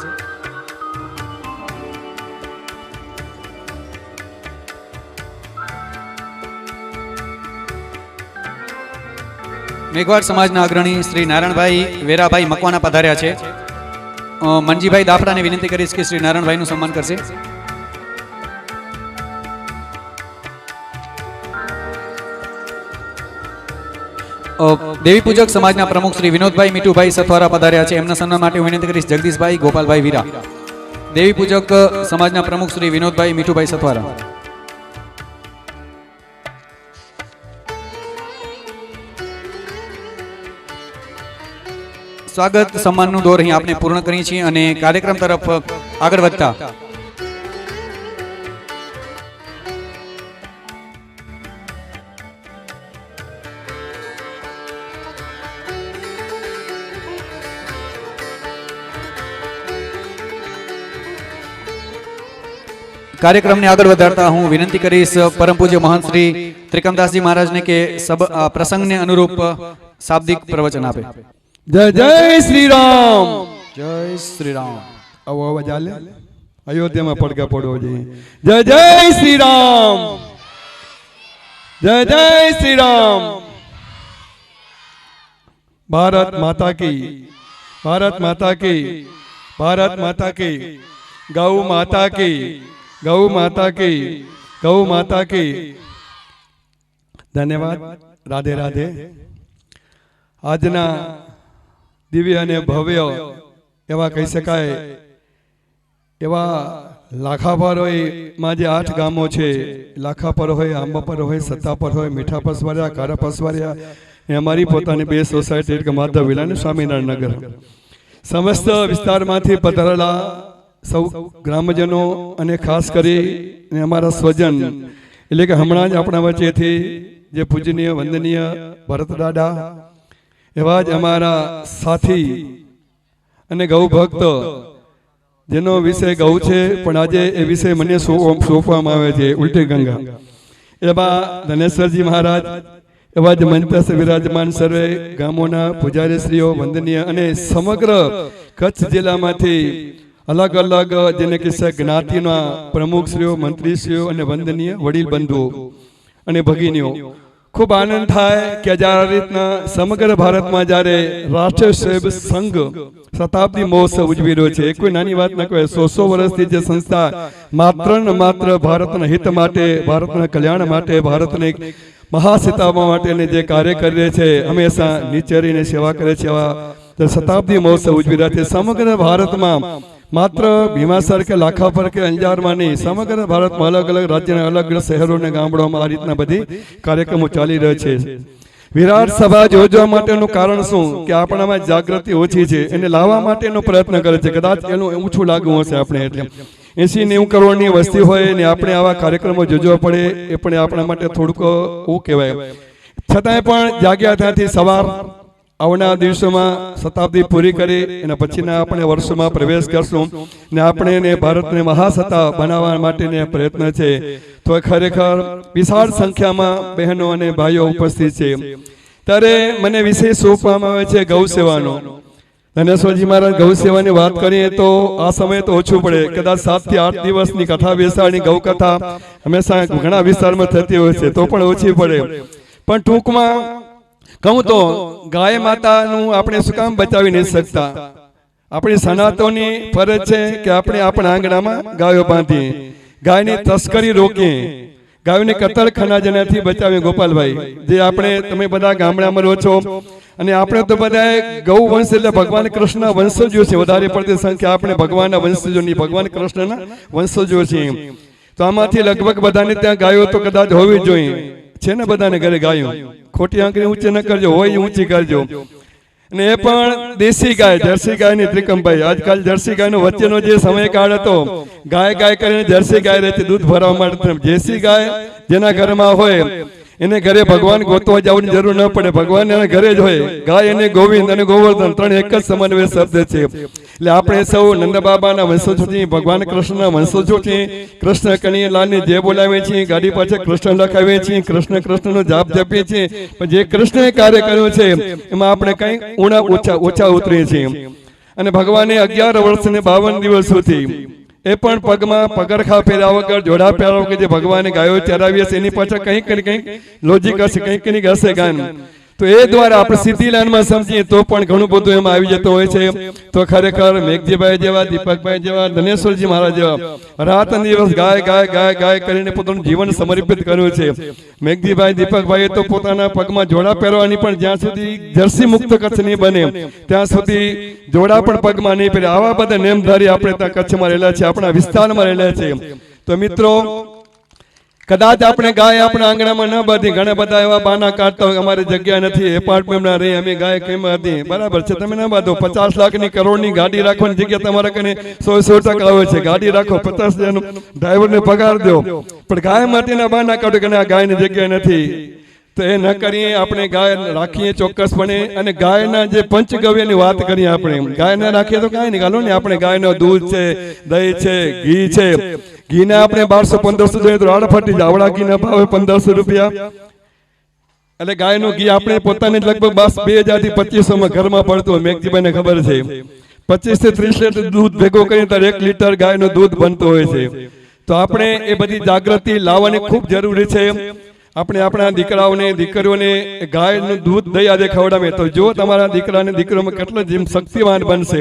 મેઘવાડ સમાજના અગ્રણી શ્રી નારાયણભાઈ વેરાભાઈ મકવાણા પધાર્યા છે. મનજીભાઈ દાફડાને વિનંતી કરીશ કે શ્રી નારાયણભાઈનું સન્માન કરશે. દેવી પૂજક સમાજના પ્રમુખ શ્રી વિનોદભાઈ મીઠુભાઈ સથવારા પધાર્યા છે. એમના સન્માન માટે હું વિનંતી કરીશ જગદીશભાઈ ગોપાલભાઈ વીરા. દેવી પૂજક સમાજના પ્રમુખ શ્રી વિનોદભાઈ મીઠુભાઈ સથવારા. સ્વાગત સન્માનનું દોર અહીં આપણે પૂર્ણ કરીએ છીએ અને કાર્યક્રમ તરફ આગળ વધતા કાર્યક્રમને આગળ વધારતા હું વિનંતી કરીશ પરમ પૂજ્ય મહંત શ્રી ત્રિકમદાસજી મહારાજને કે પ્રસંગને અનુરૂપ શાબ્દિક પ્રવચન આપે. જય જય શ્રી રામ. જય શ્રી રામ. આવો અવાજ આલે અયોધ્યામાં પડઘા પડવો જોઈએ. જય જય શ્રી રામ. જય જય શ્રી રામ. ભારત માતા કી, ભારત માતા કી, ભારત માતા કી, ગૌ માતા કી, ગૌ માતા કી, ગૌ માતા કી. ધન્યવાદ. રાધે રાધે. આજના દિવ્ય અને ભવ્ય એવા કહી શકાય એવા લાખાપર હોય માં જે 8 ગામો છે, લાખાપર હોય, આંબાપર હોય, સત્તાપર હોય, મીઠા પસવાર્યા, કારા પસવાર્યા, એ અમારી પોતાની 2 સોસાયટી એટલે માધવ વિલા અને સ્વામિનારાયણ નગર, સમસ્ત વિસ્તારમાંથી પધારેલા સૌ ગ્રામજનો અને ખાસ કરી અમારા સ્વજન એટલે કે હમણાં જ આપણા વચ્ચેથી જે પૂજનીય વંદનીય ભરત દાદા એવા જ અમારા સાથી અને ગૌ ભક્ત જેનો વિષય ગૌ છે પણ આજે એ વિષય મને સોંપવામાં આવે છે ઉલટી ગંગા, એવા ધનેશ્વરજી મહારાજ, એવા જ મંત્રસ્થ વિરાજમાન સર્વે ગામોના પૂજારીશ્રીઓ વંદનીય અને સમગ્ર કચ્છ જિલ્લામાંથી અલગ અલગ જેને કે જ્ઞાતિના પ્રમુખશ્રીઓ, મંત્રીશ્રીઓ અને વંદનીય વડીલ બંધુઓ અને ભગીનીઓ, ખૂબ આનંદ થાય કે જ્યારે આ રીતના સમગ્ર ભારતમાં જ્યારે રાષ્ટ્રીય સેવક સંઘ શતાબ્દી મહોત્સવ ઉજવી રહ્યો છે. કોઈ નાની વાત ન કહેવાય. 100 વર્ષથી જે સંસ્થા માત્ર ને માત્ર ભારતના હિત માટે, ભારતના કલ્યાણ માટે, ભારતને મહાસિતાવવા માટે જે કાર્ય કરી રહી છે, હંમેશા નીચેરીને સેવા કરે છે, એવા શતાબ્દી મહોત્સવ ઉજવી રહ્યા છે. સમગ્ર ભારતમાં માત્ર ભીમાસર કે લાખાપર કે અંજારમાં નહીં, સમગ્ર ભારતમાં અલગ અલગ રાજ્યના અલગ અલગ શહેરો અને ગામડાઓમાં આ રીતના બધી કાર્યક્રમો ચાલી રહ્યા છે. વિરાટ સભા યોજવા માટેનું કારણ શું કે આપણામાં જાગૃતિ ઓછી છે, એને લાવવા માટેનો પ્રયત્ન કરે છે. કદાચ એનું ઓછું લાગવું હશે આપણે, એટલે 80-90 કરોડની વસ્તી હોય ને આપણે આવા કાર્યક્રમો યોજવા પડે એ પણ આપણા માટે થોડુંક એવું કહેવાય. છતાંય પણ જાગ્યા ત્યાંથી સવાર આવનાર દિવસોમાં શતાબ્દી પૂરી કરી એના પછીના આપણે વર્ષોમાં પ્રવેશ કરશું ને આપણે ભારતને મહાસત્તા બનાવવા માટેનો પ્રયત્ન છે. તો ખરેખર વિશાળ સંખ્યામાં બહેનો અને ભાઈઓ ઉપસ્થિત છે. ત્યારે મને વિશેષ સોંપવામાં આવે છે ગૌ સેવાનો. ધનેશ્વરજી મહારાજ ગૌ સેવાની વાત કરીએ તો આ સમય તો ઓછું પડે, કદાચ 7 થી 8 દિવસની કથા બેસાડની ગૌ કથા હંમેશા ઘણા વિસ્તારમાં થતી હોય છે, તો પણ ઓછી પડે. પણ ટૂંકમાં કહું તો ગાય માતાનું આપણે શું કામ બચાવી નથી શકતા? આપણી સનાતનની ફરજ છે કે આપણે આપણા આંગણામાં ગાયો બાંધીએ, ગાયની તસ્કરી રોકીએ, ગાયોને કતલખાના જેનાથી બચાવીએ. ગોપાલભાઈ, જે આપણે તમે બધા ગામડામાં રહો છો અને આપણે તો બધા ગૌ વંશ એટલે ભગવાન કૃષ્ણ વંશજો છે. વધારે પડતી સંખ્યા આપણે ભગવાનના વંશજોની, ભગવાન કૃષ્ણના વંશજો છીએ. તો આમાંથી લગભગ બધાને ત્યાં ગાયો તો કદાચ હોવી જ જોઈએ છે ને, બધાને ઘરે ગાયો. ખોટી આંકડી ઊંચી ન કરજો, હોય ઊંચી કરજો. અને એ પણ દેશી ગાય, જર્સી ગાયની. ત્રિકમભાઈ, આજકાલ જર્સી ગાયનો વચ્ચેનો જે સમયકાળ હતો, ગાય કરીને જર્સી ગાય રહેતી દૂધ ભરવા માટે. દેશી ગાય જેના ઘરમાં હોય એને ઘરે ભગવાન ગોતવા જવાની જરૂર ન પડે, ભગવાન એના ઘરે જ હોય. ગાય અને ગોવિંદ અને ગોવર્ધન 3 એક જ સમન્વય શબ્દ છે. એટલે આપણે સૌ નંદબાબાના વંશજો છીએ, ભગવાન કૃષ્ણના વંશજો છીએ. કૃષ્ણ કનૈયાલાલને જે બોલાવીએ છીએ, ગાડી પાછળ કૃષ્ણ લખાવીએ છીએ, કૃષ્ણ કૃષ્ણનો જાપ જપીએ છીએ. પણ જે કૃષ્ણએ કાર્ય કર્યું છે એમાં આપણે કંઈ ઓછા ઉતરીએ છીએ. અને ભગવાને 11 વર્ષ અને 52 દિવસ સુધી એ પણ પગમાં પગરખા પહેર્યા વગર, જોડા પહેર્યા વગર જે ભગવાને ગાયો ચરાવી હશે એની પાછળ કંઈક લોજિક હશે, કંઈક હશે ગાન. તો એ દ્વારા આપણે સીધી લાઈનમાં સમજીએ તો પણ ઘણું બધું એમાં આવી જતું હોય છે. તો ખરેખર મેઘજીભાઈ જેવા, દીપકભાઈ જેવા, ધનેશ્વરજી મહારાજ જેવા રાત અને દિવસ ગાય કરીને પોતાનું જીવન સમર્પિત કર્યું છે. મેઘજીભાઈ, દીપકભાઈએ તો પોતાના પગમાં જોડા પહેરવાની પણ જ્યાં સુધી જર્સી મુક્ત કચ્છ નહીં બને ત્યાં સુધી જોડા પણ પગમાં નહીં પહેરે. આવા બધા નેમધારી આપણે ત્યાં કચ્છમાં રહેલા છે, આપણા વિસ્તારમાં રહેલા છે. તો મિત્રો, કદાચ આપણે ગાય આપણા આંગણામાં ન બાંધી, ઘણા બધા એવા બાના કાઢતા હોય અમારી જગ્યા નથી, એપાર્ટમેન્ટમાં રહી, અમે ગાય કેમ બાંધી? બરાબર છે, તમે ન બાંધો. 50 લાખની કરોડની ગાડી રાખવાની જગ્યા તમારા કને 100% આવે છે. ગાડી રાખો, 50,000 ડ્રાઈવરને પગાર દો, પણ ગાય માટેના બાના કાઢો કે આ ગાયની જગ્યા નથી. તો એ ન કરીએ, આપણે ગાય રાખીએ ચોક્કસપણે. અને ગાયના જે પંચગવ્યની વાત કરીએ, આપણે ગાય ન રાખીએ તો કાંઈ નહીં. હાલો ને, આપણે ગાયનો દૂધ છે, દહીં છે, ઘી છે, ઘીના આપણે 1200-1500 જોઈએ તો રાડ ફાટી જાય. આવડા ઘીના ભાવે 1500 રૂપિયા. એટલે ગાયનું ઘી આપણે પોતાને લગભગ 2000 થી 2500 માં ઘરમાં પડતું હોય. મેઘજીભાઈને ખબર છે 25 થી 30 લીટર દૂધ ભેગો કરીને ત્યારે 1 લીટર ગાયનું દૂધ બનતું હોય છે. તો આપણે એ બધી જાગૃતિ લાવવાની ખૂબ જરૂરી છે. આપણે આપણા દીકરાઓને દીકરીઓને ગાયનું દૂધ દહીં આજે ખવડાવે તો જો તમારા દીકરાને દીકરીઓમાં કેટલો જીમ શક્તિવાન બનશે.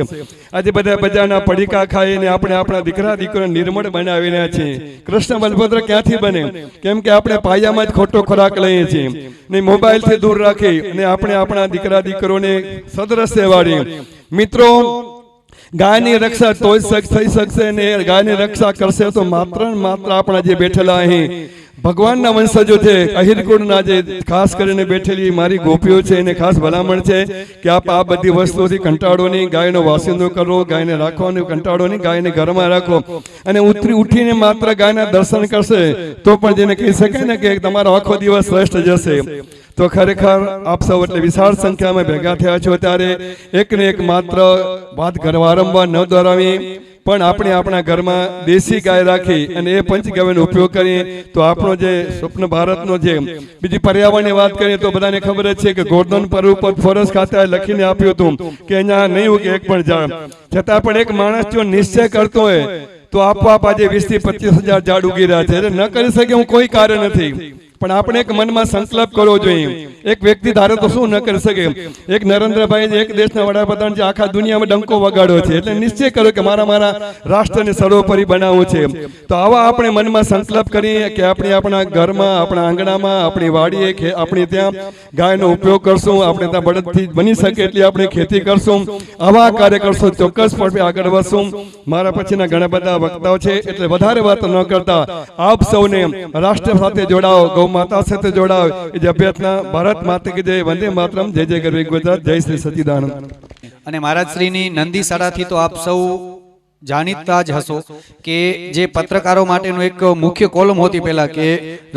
આજે બધા બજારના પડીકા ખાઈને આપણે આપણા દીકરા દીકરીઓને નિર્મળ બનાવીને છીએ. કૃષ્ણ બલભદ્ર ક્યાંથી બને? કેમ કે આપણે પાયામાં જ ખોટો ખોરાક લઈએ છીએ ને મોબાઈલથી દૂર રાખી અને આપણે આપણા દીકરા દીકરીઓને સદરસ્તે વાળી. મિત્રો, ગાયની રક્ષા તો જ થઈ શકશે ને ગાયની રક્ષા કરશે તો માત્ર ને માત્ર આપણા જે બેઠેલા અહીં ભગવાનના વંશજો છે, અહિરકુળના જે ખાસ કરીને બેઠેલી મારી ગોપીઓ છે એને ખાસ ભલામણ છે કે આપ આ બધી વસ્તુઓથી કંટાળો નહીં. ગાયનો વાસિંદો કરો, ગાયને રાખવાનો કંટાળો નહીં, ગાયને ઘરમાં રાખો અને ઉઠીને માત્ર ગાયના દર્શન કરશે તો પણ જેને કહી શકાય ને કે તમારો આખો દિવસ શ્રેષ્ઠ જશે. તો ખરેખર આપ સૌ એટલે વિશાળ સંખ્યામાં ભેગા થયા છો ત્યારે એકને એક માત્ર વાત ઘર વારંવાર ન દોહરાવી પણ આપણે આપણા ઘરમાં દેશી ગાય રાખી અને એ પંચગવ્યનો ઉપયોગ કરીએ તો આપણો જે સ્વપ્ન ભારતનો છે. બીજી પર્યાવરણની વાત કરીએ તો બધાને ખબર જ છે કે ગોર્ધન પર્વ ઉપર ફોરેસ્ટ ખાતાએ લખીને આપ્યું હતું કે અહીંયા નહીં ઉગે એક પણ ઝાડ. છતાં પણ એક માણસ જો નિશ્ચય કરતો હોય તો આપોઆપ આજે 20 થી 25,000 ઝાડ ઉગી રહ્યા છે. ન કરી શકે હું કોઈ કાર્ય નથી, પણ આપણે એક મનમાં સંકલ્પ કરવો જોઈએ. એક વ્યક્તિ ધારે તો શું ન કરી શકે? એક નરેન્દ્રભાઈ એક દેશના વડાપ્રધાન જે આખા દુનિયામાં ડંકો વગાડ્યો છે એટલે નિશ્ચય કર્યો કે મારા રાષ્ટ્રને સર્વોપરી બનાવવું છે. તો આવા આપણે મનમાં સંકલ્પ કરીએ કે આપણે આપણા ઘરમાં, આપણા આંગણામાં, આપણી વાડીએ, આપણે ત્યાં ગાયનો ઉપયોગ કરશું. આપણે ત્યાં બળદથી બની શકે એટલી આપણે ખેતી કરશું. આવા કાર્ય કરશું ચોક્કસપણે આગળ વધશું. મારા પછીના ઘણા બધા વક્તાઓ છે એટલે વધારે વાત ન કરતા આપ સૌને રાષ્ટ્ર સાથે જોડાઓ, ગૌ માતા સાથે જોડાવ એ જે અભ્યર્થના. ભારત માતા કી જય, વંદે માતરમ, જય જય ગરવી ગુજરાત, જય શ્રી સચ્ચિદાનંદ. અને મહારાજ શ્રીની નંદી શાળાથી તો આપ સૌ જાણીતા જ હશો કે જે પત્રકારો માટેનો એક મુખ્ય કોલમ હોતી પહેલા કે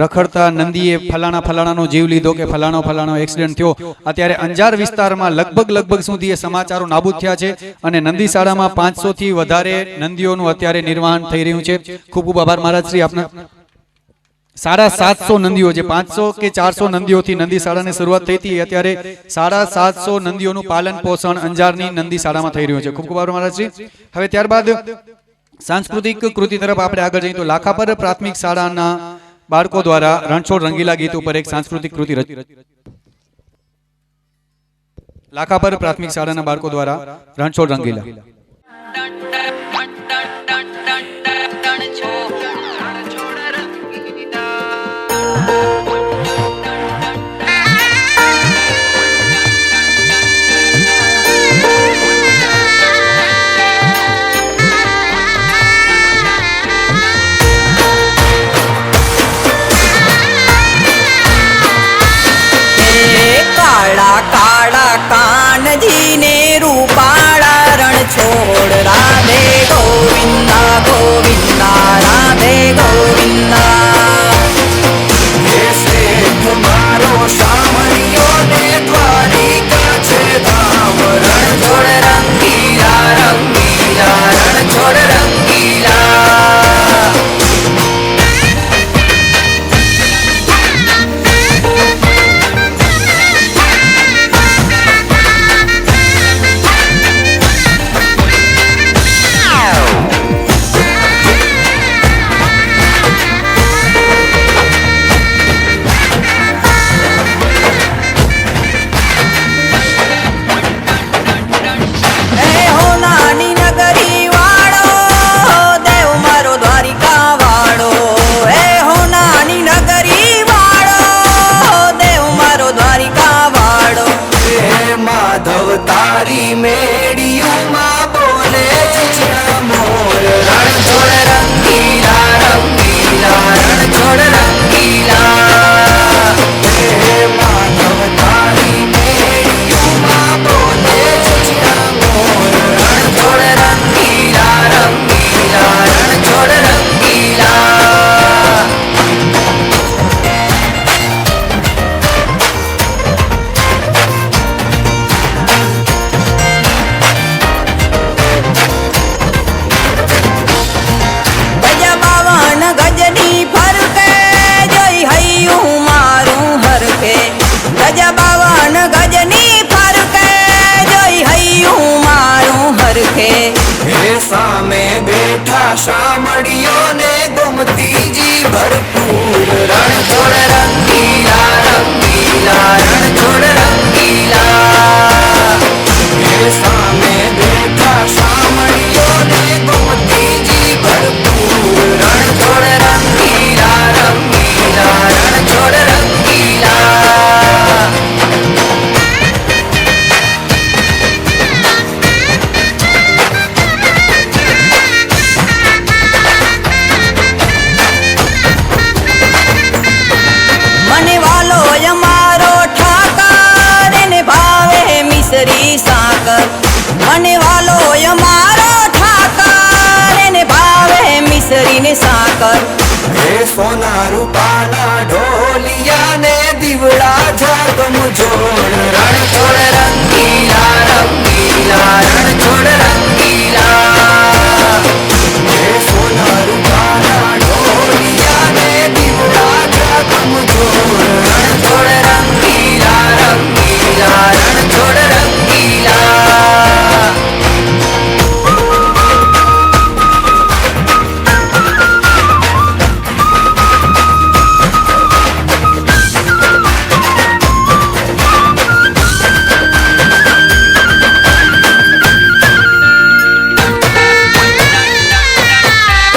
રખડતા નંદીએ ફલાણાનો જીવ લીધો કે ફલાણો એક્સિડન્ટ થયો. અત્યારે અંજાર વિસ્તારમાં લગભગ સુધી એ સમાચારો નાબૂદ થયા છે અને નંદી શાળામાં 500 થી વધારે નંદીઓનું અત્યારે નિર્માણ થઈ રહ્યું છે. ખૂબ ખૂબ આભાર મહારાજ શ્રી આપના. 750 નંદીઓ, જે 500 કે 400 નંદીઓથી નંદી શાળાની શરૂઆત થઈ હતી, અત્યારે 750 નંદીઓનું પાલન પોષણ અંજારની નંદી શાળામાં થઈ રહ્યું છે. ખૂબ ખૂબ આભાર મહારાજજી. હવે ત્યારબાદ સાંસ્કૃતિક કૃતિ તરફ આપણે આગળ જઈએ તો લાખાપર પ્રાથમિક શાળાના બાળકો દ્વારા રણછોડ રંગીલા ગીત ઉપર એક સાંસ્કૃતિક કૃતિ લાખાપર પ્રાથમિક શાળાના બાળકો દ્વારા રણછોડ રંગીલા. કાનજી ને રૂપાળા રણછોડ, રાધે ગોવિંદા ગોવિંદા, રાધે ગોવિંદા. હે શ્રેષ્ઠ મારો સામરિયો ને દ્વારિકા છે ધામ, રણછોડ રંગીલા રંગીલા, રણછોડ રંગીલા. શામળિયો ને ગોમતીજી ભરપૂર રણ છોડ રંગીલા રંગીલા રણ છોડ રંગીલા એ સામે બેઠા શામળિયો ને ગોમતીજી ભરપૂર રણ છોડ રંગીલા રંગીલા રણ છોડ રંગીલા મને વાલો અમારો ઠાકર એને ભાવે મિસરી સાકર મને વાલો અમારો ઠાકર એને ભાવે મિસરી ને સાકર હે સોના રૂપાના ઢોલિયા ને દીવડા જાગમ જોડ રણ છોડ રંગીલા રંગીલા રણ છોડ રંગીલા હે સોના રૂપાના ઢોલિયા ને દીવડા જાગમ જોડ રણ છોડ રંગીલા રંગીલા રણ છોડ રંગીલા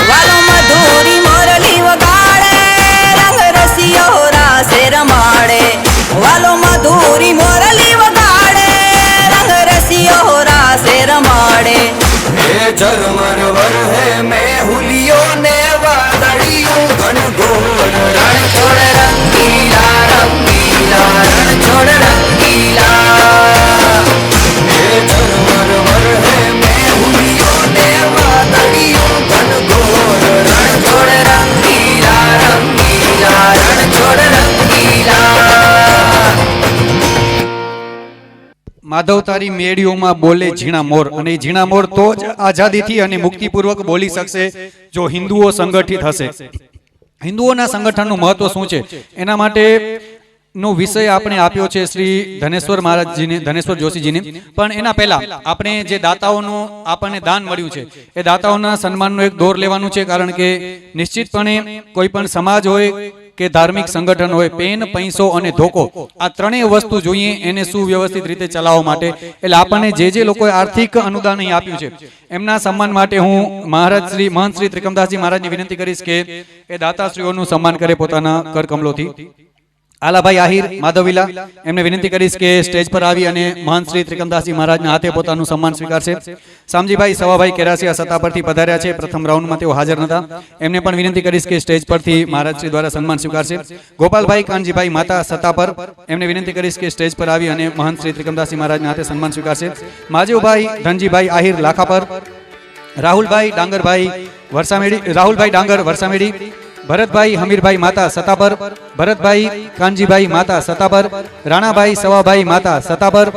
વાલો મધુરી મોરલી વગાડે રંગ રસિયો રાસે રમાડે વાલો મધુરી મોરલી વગાડે રંગ રસિયો રાસે રમાડે હે ઝરમર વર હે મેં હુલિયો ને વાદળિયું ઘનઘોર રણ છોડ રંગીલા રંગીલા રણ છોડ રંગીલા હે ઝરમર વર હે મેં હુલિયો ને વાદળિયું ઘનઘોર રણ છોડ રંગીલા રંગીલા રણ છોડ રંગીલા માધવ તારી મેળીઓમાં બોલે ઝીણા મોર, અને એ ઝીણા મોર તો જ આઝાદીથી અને મુક્તિપૂર્વક બોલી શકશે જો હિન્દુઓ સંગઠિત હશે. હિન્દુઓના સંગઠનનું મહત્વ શું છે એના માટે નો વિષય આપણે આપ્યો છે શ્રી ધનેશ્વર મહારાજજીને, ધનેશ્વર જોશીજીને. પણ એના પહેલા આપણે જે દાતાઓનું આપણને દાન મળ્યું છે એ દાતાઓના સન્માનનો એક દોર લેવાનું છે, કારણ કે નિશ્ચિતપણે કોઈ પણ સમાજ હોય કે ધાર્મિક સંગઠન હોય, પેન, પૈસો અને ધોકો આ ત્રણેય વસ્તુ જોઈએ એને સુવ્યવસ્થિત રીતે ચલાવવા માટે. એટલે આપણને જે લોકોએ આર્થિક અનુદાન અહીં આપ્યું છે એમના સન્માન માટે હું મહારાજ શ્રી મહંત શ્રી ત્રિકમદાસજી મહારાજને વિનંતી કરીશ કે એ દાતાશ્રીઓનું સન્માન કરે પોતાના કરકમલોથી. આલાભાઈ આહિર માધવીલા એમને વિનંતી કરીશ કે સ્ટેજ પર આવી અને મહંત શ્રી ત્રિકમદાસજી મહારાજના હાથે પોતાનું સન્માન સ્વીકારશે. શામજીભાઈ સવાભાઈ કેરાસિયા સત્તા પરથી પધાર્યા છે, પ્રથમ રાઉન્ડમાં તેઓ હાજર નહોતા, એમને પણ વિનંતી કરીશ કે સ્ટેજ પરથી મહારાજશ્રી દ્વારા સન્માન સ્વીકારશે. ગોપાલભાઈ કાનજીભાઈ માતા સત્તા પર એમને વિનંતી કરીશ કે સ્ટેજ પર આવી અને મહંત શ્રી ત્રિકમદાસજી મહારાજના હાથે સન્માન સ્વીકારશે. માજીવભાઈ ધનજીભાઈ આહિર લાખા પર, રાહુલભાઈ ડાંગરભાઈ વરસામેડી, રાહુલભાઈ ડાંગર વરસામેડી, ભરતભાઈ હમીરભાઈ માતા સત્તા પર, ભરતભાઈ કાનજીભાઈ માતા સત્તા પર, રાણાભાઈ સવાભાઈ માતા સત્તા પર,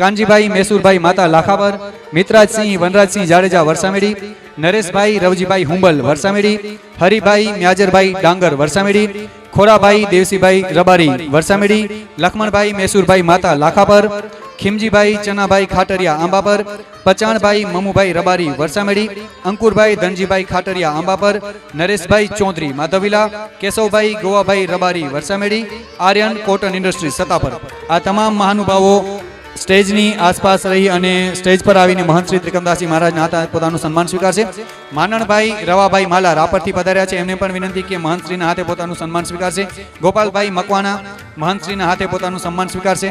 કાનજીભાઈ મેસુરભાઈ માતા લાખા પર, મિત્રાજસિંહ વનરાજસિંહ જાડેજા વરસામેડી, નરેશભાઈ રવજીભાઈ હુંબલ વરસામેડી, હરિભાઈ મ્યાજરભાઈ ડાંગર વરસામેડી, ખોરાભાઈ દેવસીભાઈ રબારી વરસામેડી, લખમણભાઈ મેસુરભાઈ માતા લાખા પર, ખીમજીભાઈ ચનાભાઈ ખાટરિયા આંબા પર, પચાણભાઈ મમુભાઈ રબારી વરસામેડી, અંકુરભાઈ ધનજીભાઈ ખાટરિયા આંબા પર, નરેશભાઈ ચૌધરી માધવીલા, કેશવભાઈ ગોવાભાઈ રબારી વરસામેડી, આર્યન કોટન ઇન્ડસ્ટ્રી સત્તા પર. આ તમામ મહાનુભાવો સ્ટેજની આસપાસ રહી અને સ્ટેજ પર આવીને મહંત શ્રી ત્રિકમદાસજી મહારાજના હાથે પોતાનું સન્માન સ્વીકારશે. માનણભાઈ રવાભાઈ માલા રાપરથી પધાર્યા છે, એમને પણ વિનંતી કે મહંતશ્રીના હાથે પોતાનું સન્માન સ્વીકારશે. ગોપાલભાઈ મકવાણા મહંતશ્રીના હાથે પોતાનું સન્માન સ્વીકારશે.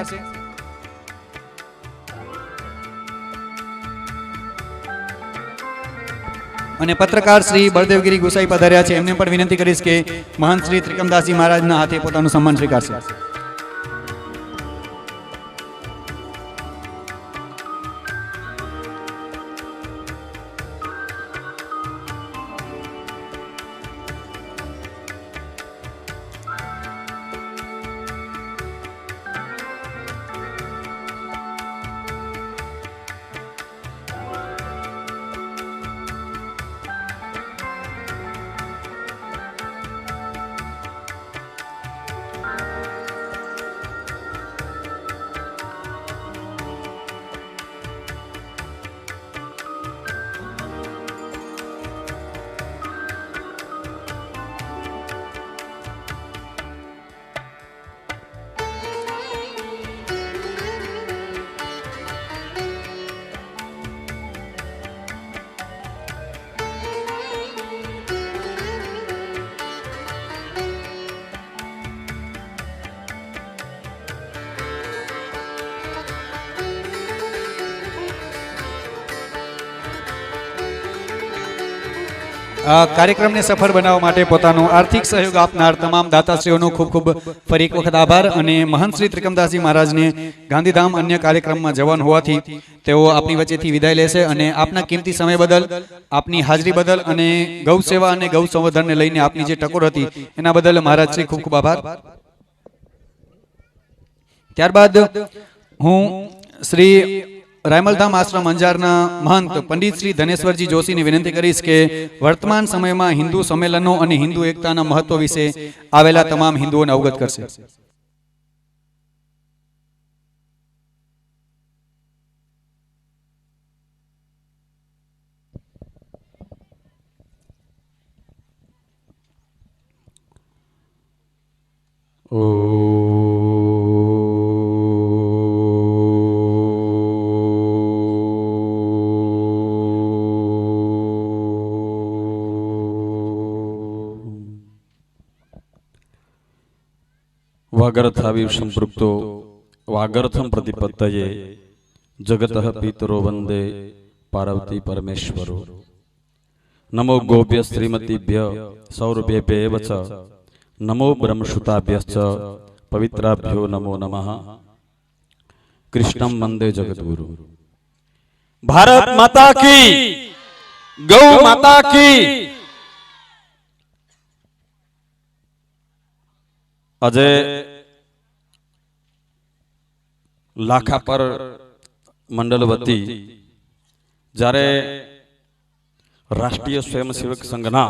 અને પત્રકાર શ્રી બળદેવગીરી ગુસાઈ પધાર્યા છે, એમને પણ વિનંતી કરીશ કે મહંત શ્રી ત્રિકમદાસજી મહારાજના હાથે પોતાનું સન્માન સ્વીકારશે. આ કાર્યક્રમને સફળ બનાવવા માટે પોતાનો આર્થિક સહયોગ આપનાર તમામ દાતાશ્રીઓનો ખૂબ ખૂબ ફરી એક વખત આભાર અને મહંત શ્રી ત્રિકમદાસજી મહારાજને ગાંધીધામ અન્ય કાર્યક્રમમાં જવાનું હોવાથી તેઓ આપની વચ્ચેથી વિદાય લેશે અને આપના કિંમતી સમય બદલ, આપની હાજરી બદલ અને ગૌ સેવા અને ગૌ સંવર્ધનને લઈને આપની જે ટકોર હતી એના બદલ મહારાજ શ્રી ખૂબ ખૂબ આભાર. ત્યારબાદ હું શ્રી રાયમલધામ આશ્રમ અંજારના મહંત પંડિત શ્રી ધનેશ્વરજી જોશીને વિનંતી કરીશ કે વર્તમાન સમયમાં હિન્દુ સંમેલનો અને હિન્દુ એકતાના મહત્વ વિશે આવેલા તમામ હિન્દુઓને અવગત કરશે. વાગર્થાવિવ સંપૃક્તો વાગર્થમ પ્રતિપત્તયે જગતઃ પિતરો વંદે પાર્વતી પરમેશ્વરો નમો ગોભ્ય શ્રીમતીભ્ય સૌરભ્યેભ્યેવ ચ નમો બ્રહ્મસુતાભ્યશ્ચ પવિત્રાભ્યો નમો નમઃ. કૃષ્ણમ વંદે જગદ્ગુરુ. ભારત માતા કી, ગૌ માતા કી. આજે લાખાપર મંડળ વતી જ્યારે રાષ્ટ્રીય સ્વયંસેવક સંઘના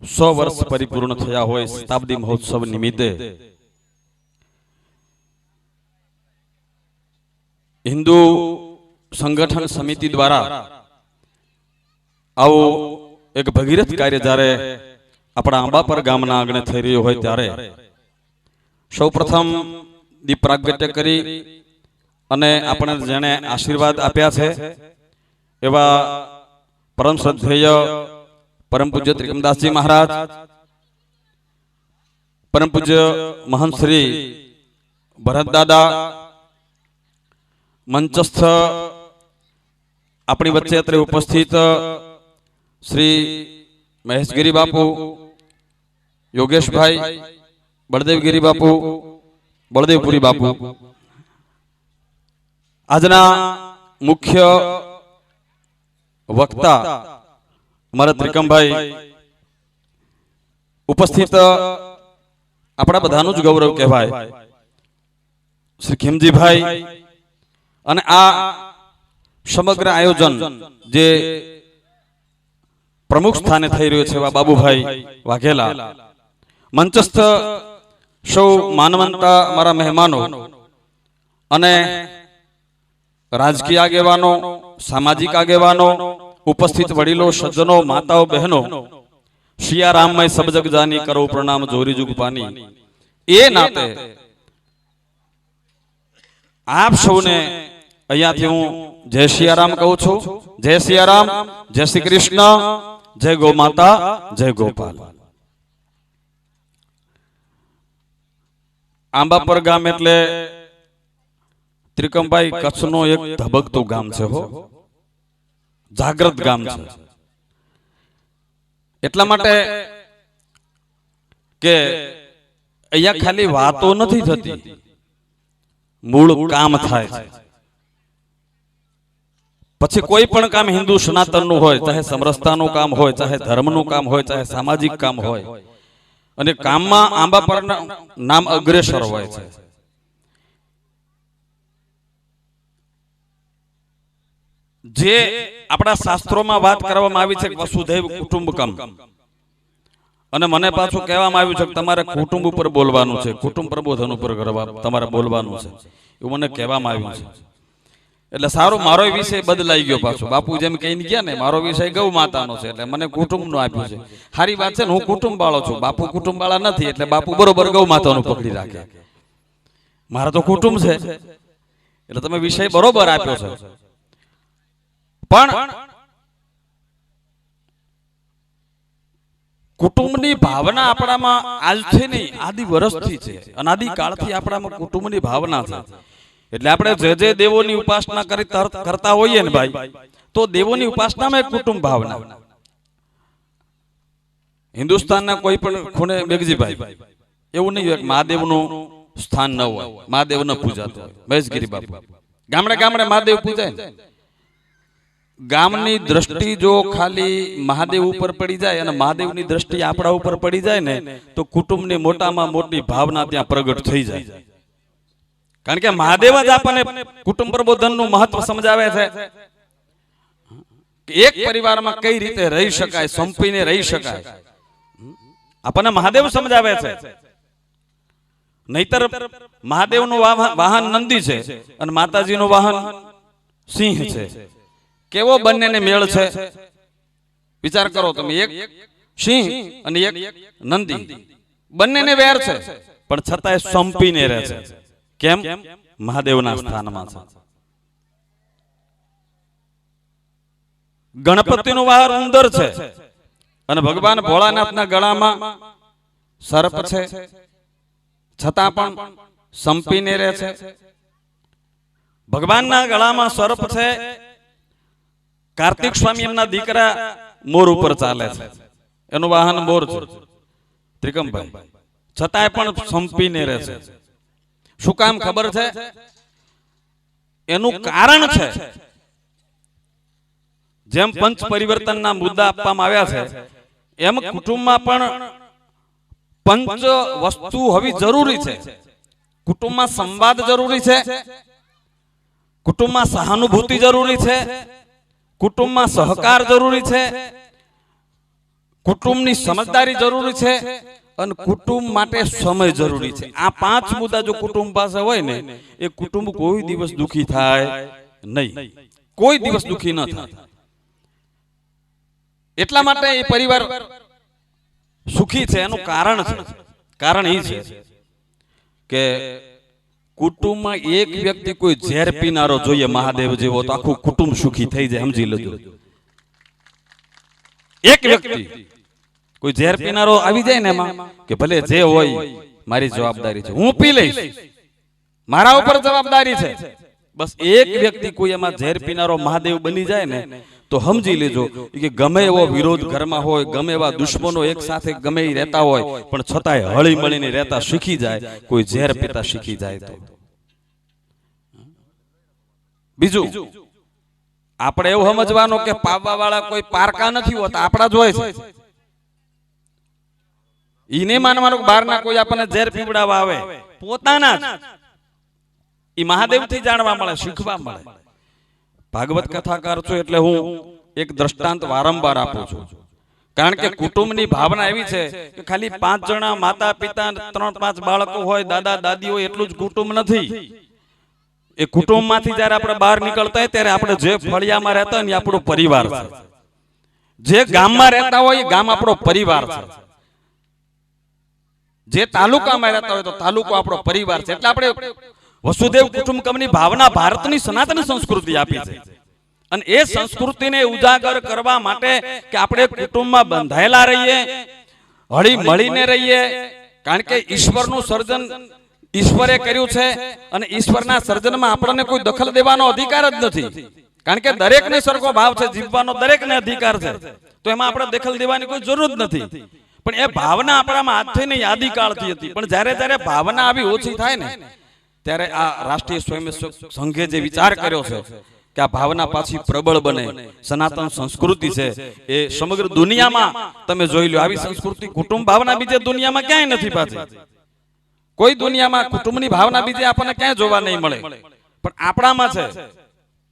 100 વર્ષ પરિપૂર્ણ થયા હોય શતાબ્દી મહોત્સવ નિમિત્તે હિન્દુ સંગઠન સમિતિ દ્વારા આવો એક ભગીરથ કાર્ય જ્યારે આપણા આંબાપર ગામના આંગણે થઈ રહ્યો હોય ત્યારે સૌપ્રથમ દીપ પ્રાગટ્ય કરી અને આપણે જેણે આશીર્વાદ આપ્યા છે એવા પરમ શ્રદ્ધેય પરમ પૂજ્ય ત્રિકમદાસજી મહારાજ, પરમ પૂજ્ય મહંત શ્રી ભરતદાદા, મંચસ્થ આપણી વચ્ચે અત્રે ઉપસ્થિત શ્રી મહેશગીરી બાપુ, યોગેશભાઈ, બળદેવગીરી બાપુ, બળદેવપુરી બાપુ, આજના મુખ્ય વક્તા અમારા ત્રિકમભાઈ, ઉપસ્થિત આપણા બધાનું જ ગૌરવ કહેવાય શ્રી ખીમજીભાઈ, અને આ સમગ્ર આયોજન જે પ્રમુખ સ્થાને થઈ રહ્યો છે એવા બાબુભાઈ વાઘેલા, મંચસ્થ સૌ માનવંતા મારા મહેમાનો અને રાજકીય આગેવાનો, સામાજિક આગેવાનો, ઉપસ્થિત વડીલો, સજ્જનો, માતાઓ, બહેનો, શિયારામમય સબ જગ જાની કરો પ્રણામ જોરી જુગ પાની. એ નાતે આપ સૌને અહીંયાથી હું જય સિયારામ કહું છું. જય સિયારામ, જય શ્રી કૃષ્ણ, જય ગો માતા, જય ગોપાલ. આંબાપર ગામ એટલે ત્રિકમભાઈ કચ્છનો એક ધબકતું ગામ છે, હો જાગ્રત ગામ છે. એટલા માટે કે અહીંયા ખાલી વાતો નથી થતી, મૂળ કામ થાય છે. પછી કોઈ પણ કામ હિન્દુ સનાતનનું હોય, ચાહે સમરસતાનું કામ હોય, ચાહે ધર્મનું કામ હોય, ચાહે સામાજિક કામ હોય, અને કામમાં આંબાપરના નામ અગ્રેસર હોય છે. જે આપણા શાસ્ત્રોમાં વાત કરવામાં આવી છે વસુધૈવ કુટુંબકમ, અને મને પાછું કહેવામાં આવ્યું છે કે તમારે કુટુંબ ઉપર બોલવાનું છે, કુટુંબ પ્રબોધન ઉપર તમારે બોલવાનું છે, એવું મને કહેવામાં આવ્યું છે. એટલે સારું, મારો વિષય બદલાઈ ગયો પાછો. બાપુ જેમ કહીને ગયા ને મારો વિષય ગૌ માતાનો છે, એટલે મને કુટુંબનો આપ્યો છે. સારી વાત છે ને, હું કુટુંબ વાળો છું, બાપુ કુટુંબ વાળા નથી, એટલે બાપુ બરોબર ગૌ માતાનું પકડી રાખે. મારા તો કુટુંબ છે, એટલે તમે વિષય બરોબર આપ્યો છે. પણ કુટુંબની ભાવના આપણામાં આજથી નહીં, આદિ વર્ષથી છે, અનાદિ કાળથી આપણામાં કુટુંબની ભાવના છે. એટલે આપણે જે દેવોની ઉપાસના કરતા હોઈએ ને ભાઈ, તો દેવોની ઉપાસનામાં એક કુટુંબ ભાવના. હિન્દુસ્તાનના કોઈ પણ ખૂણે મેઘજીભાઈ એવું નહીં હોય કે મહાદેવનું સ્થાન ન હોય, મહાદેવ ન પૂજાતો હોય. મહેશગીરી બાપુ ગામડે ગામડે મહાદેવ પૂજાય ને. ગામની દ્રષ્ટિ જો ખાલી મહાદેવ ઉપર પડી જાય અને મહાદેવની દ્રષ્ટિ આપણા ઉપર પડી જાય ને તો કુટુંબની મોટામાં મોટી ભાવના ત્યાં પ્રગટ થઈ જાય. કારણ કે મહાદેવ જ આપણને કુટુંબ પ્રબોધનનું મહત્વ સમજાવે છે. એક પરિવારમાં કઈ રીતે રહી શકાય, સંપીને રહી શકાય, આપણને મહાદેવ સમજાવે છે. નહીતર મહાદેવનું વાહન નંદી છે અને માતાજીનું વાહન સિંહ છે. કેવો બંનેને મેળ છે વિચાર કરો તમે. એક સિંહ અને એક નંદી, બંનેને વેર છે પણ છતાંય સંપીને રહે છે. કેમ? મહાદેવના સ્થાનમાં છે. ગણપતિનું વાહન ઉંદર છે અને ભગવાન ભોળાનાથના ગળામાં સર્પ છે, છતાં પણ સંપીને રહે છે. ભગવાનના ગળામાં સર્પ છે, કાર્તિક સ્વામી એમના દીકરા મોર ઉપર ચાલે છે, એનું વાહન મોર છે ત્રિકમભાઈ, છતાંય પણ સંપીને રહે છે. શું કામ ખબર છે? એનું કારણ છે જેમ પંચ પરિવર્તનના મુદ્દા આપવામાં આવ્યા છે એમ કુટુંબમાં પણ પંચ વસ્તુ હોવી જરૂરી છે. કુટુંબમાં સંવાદ જરૂરી છે, કુટુંબમાં સહાનુભૂતિ જરૂરી છે, કુટુંબમાં સહકાર જરૂરી છે, કુટુંબની સમજદારી જરૂરી છે અને કુટુંબ માટે સમય જરૂરી છે. આ 5 મુદ્દા જો કુટુંબ પાસે હોય ને એ કુટુંબ કોઈ દિવસ દુખી થાય નહીં, કોઈ દિવસ દુખી ન થાય. એટલા માટે એ પરિવાર સુખી છે. એનું કારણ છે, કારણ એ છે કે કુટુંબમાં એક વ્યક્તિ કોઈ ઝેર પીનારો જોઈએ મહાદેવ જેવો તો આખું કુટુંબ સુખી થઈ જાય. સમજી લેજો. એક વ્યક્તિ કોઈ ઝેર પીનારો આવી જાય ને એમાં કે ભલે જે હોય મારી જવાબદારી છે, હું પી લઈશ, મારા ઉપર જવાબદારી છે. બસ એક વ્યક્તિ કોઈ એમાં ઝેર પીનારો મહાદેવ બની જાય ને તો સમજી લેજો કે ગમે એવો વિરોધ ઘરમાં હોય, ગમે એવા દુશ્મનો એક સાથે ગમે એ રહેતા હોય પણ છતાંય હળી મળીને રહેતા શીખી જાય. કોઈ ઝેર પીતા શીખી જાય તો. બીજું આપણે એવું સમજવાનું કે પાવવા વાળા કોઈ પારકા નથી હોતા, આપણા જ હોય છે. ઈને માનવાનું કે બહારના કોઈ આપણને ઝેર પીવડાવવા આવે, પોતાના જ. ઈ મહાદેવથી જાણવા મળે, શીખવા મળે. ભાગવત કથાકાર છું એટલે હું એક દ્રષ્ટાંત વારંવાર આપું છું. કારણ કે કુટુંબની ભાવના એવી છે કે ખાલી 5 જણા માતા પિતા 3-5 બાળકો હોય, દાદા દાદી હોય એટલું જ કુટુંબ નથી. એ કુટુંબમાંથી જ્યારે આપણે બહાર નીકળતા હોય ત્યારે આપણે જે ફળિયામાં રહેતા હોય ને આપણો પરિવાર છે, જે ગામમાં રહેતા હોય એ ગામ આપણો પરિવાર છે, જે તાલુકામાં રહેતા હોય તો તાલુકો આપણો પરિવાર છે. એટલે આપણે વસુદેવ કુટુંબકમની ભાવના ભારતની સનાતન સંસ્કૃતિ આપી છે અને એ સંસ્કૃતિને ઉજાગર કરવા માટે કે આપણે કુટુંબમાં બંધાયેલા રહીએ, હળી મળીને રહીએ. કારણ કે ઈશ્વરનું સર્જન ઈશ્વરે કર્યું છે અને ઈશ્વરના સર્જનમાં આપણને કોઈ દખલ દેવાનો અધિકાર જ નથી. કારણ કે દરેકને સરખો ભાવ છે, જીવવાનો દરેકને અધિકાર છે, તો એમાં આપણે દખલ દેવાની કોઈ જરૂર જ નથી. પણ એ ભાવના આપણામાં આજથી નહીં, આદિકાળથી હતી. પણ જ્યારે જ્યારે ભાવના આવી ઓછી થાય ને ત્યારે આ રાષ્ટ્રીય સ્વયંસેવક સંઘે જે વિચાર કર્યો છે કે આ ભાવના પાછી પ્રબળ બને. સનાતન સંસ્કૃતિ છે એ સમગ્ર દુનિયામાં તમે જોઈ લો, આવી સંસ્કૃતિ કુટુંબ ભાવના બીજે દુનિયામાં ક્યાંય નથી પાછી. કોઈ દુનિયામાં કુટુંબની ભાવના બીજે આપણને ક્યાંય જોવા નહીં મળે, પણ આપણામાં છે.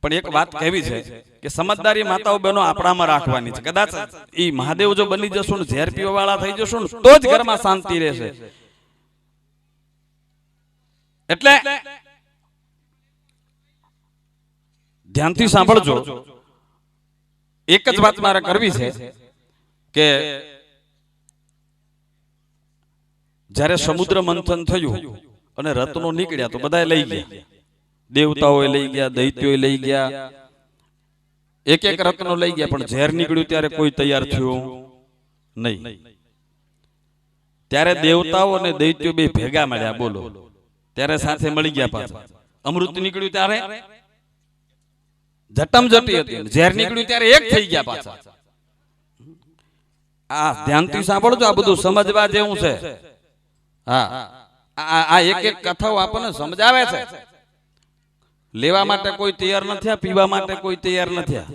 પણ એક વાત કહેવી છે કે સમજદારી માતાઓ બહેનો આપણામાં રાખવાની છે. કદાચ ઈ મહાદેવ જો બની જશું ને ઝેર પીવા વાળા થઈ જશું ને તો જ ઘરમાં શાંતિ રહેશે. એટલે ધ્યાનથી સાંભળજો. એક જ વાત મારે કરવી છે કે જ્યારે સમુદ્ર મંથન થયું અને રત્નો નીકળ્યા તો બધાએ લઈ ગયા. દેવતાઓએ લઈ ગયા, દૈત્યોએ લઈ ગયા, એક એક રત્નો લઈ ગયા. પણ ઝેર નીકળ્યું ત્યારે કોઈ તૈયાર થયું નહીં. ત્યારે દેવતાઓ અને દૈત્યો બે ભેગા મળ્યા. બોલો, ત્યારે સાથે મળી ગયા. પાછા અમૃત નીકળ્યું ત્યારે જટમ જટી હતી, ઝેર નીકળ્યું ત્યારે એક થઈ ગયા પાછા. આ ધ્યાનથી સાંભળજો, આ બધું સમજવા જેવું છે. હા, આ એક એક કથાઓ આપણને સમજાવે છે. લેવા માટે કોઈ તૈયાર નથી, પીવા માટે કોઈ તૈયાર નથી,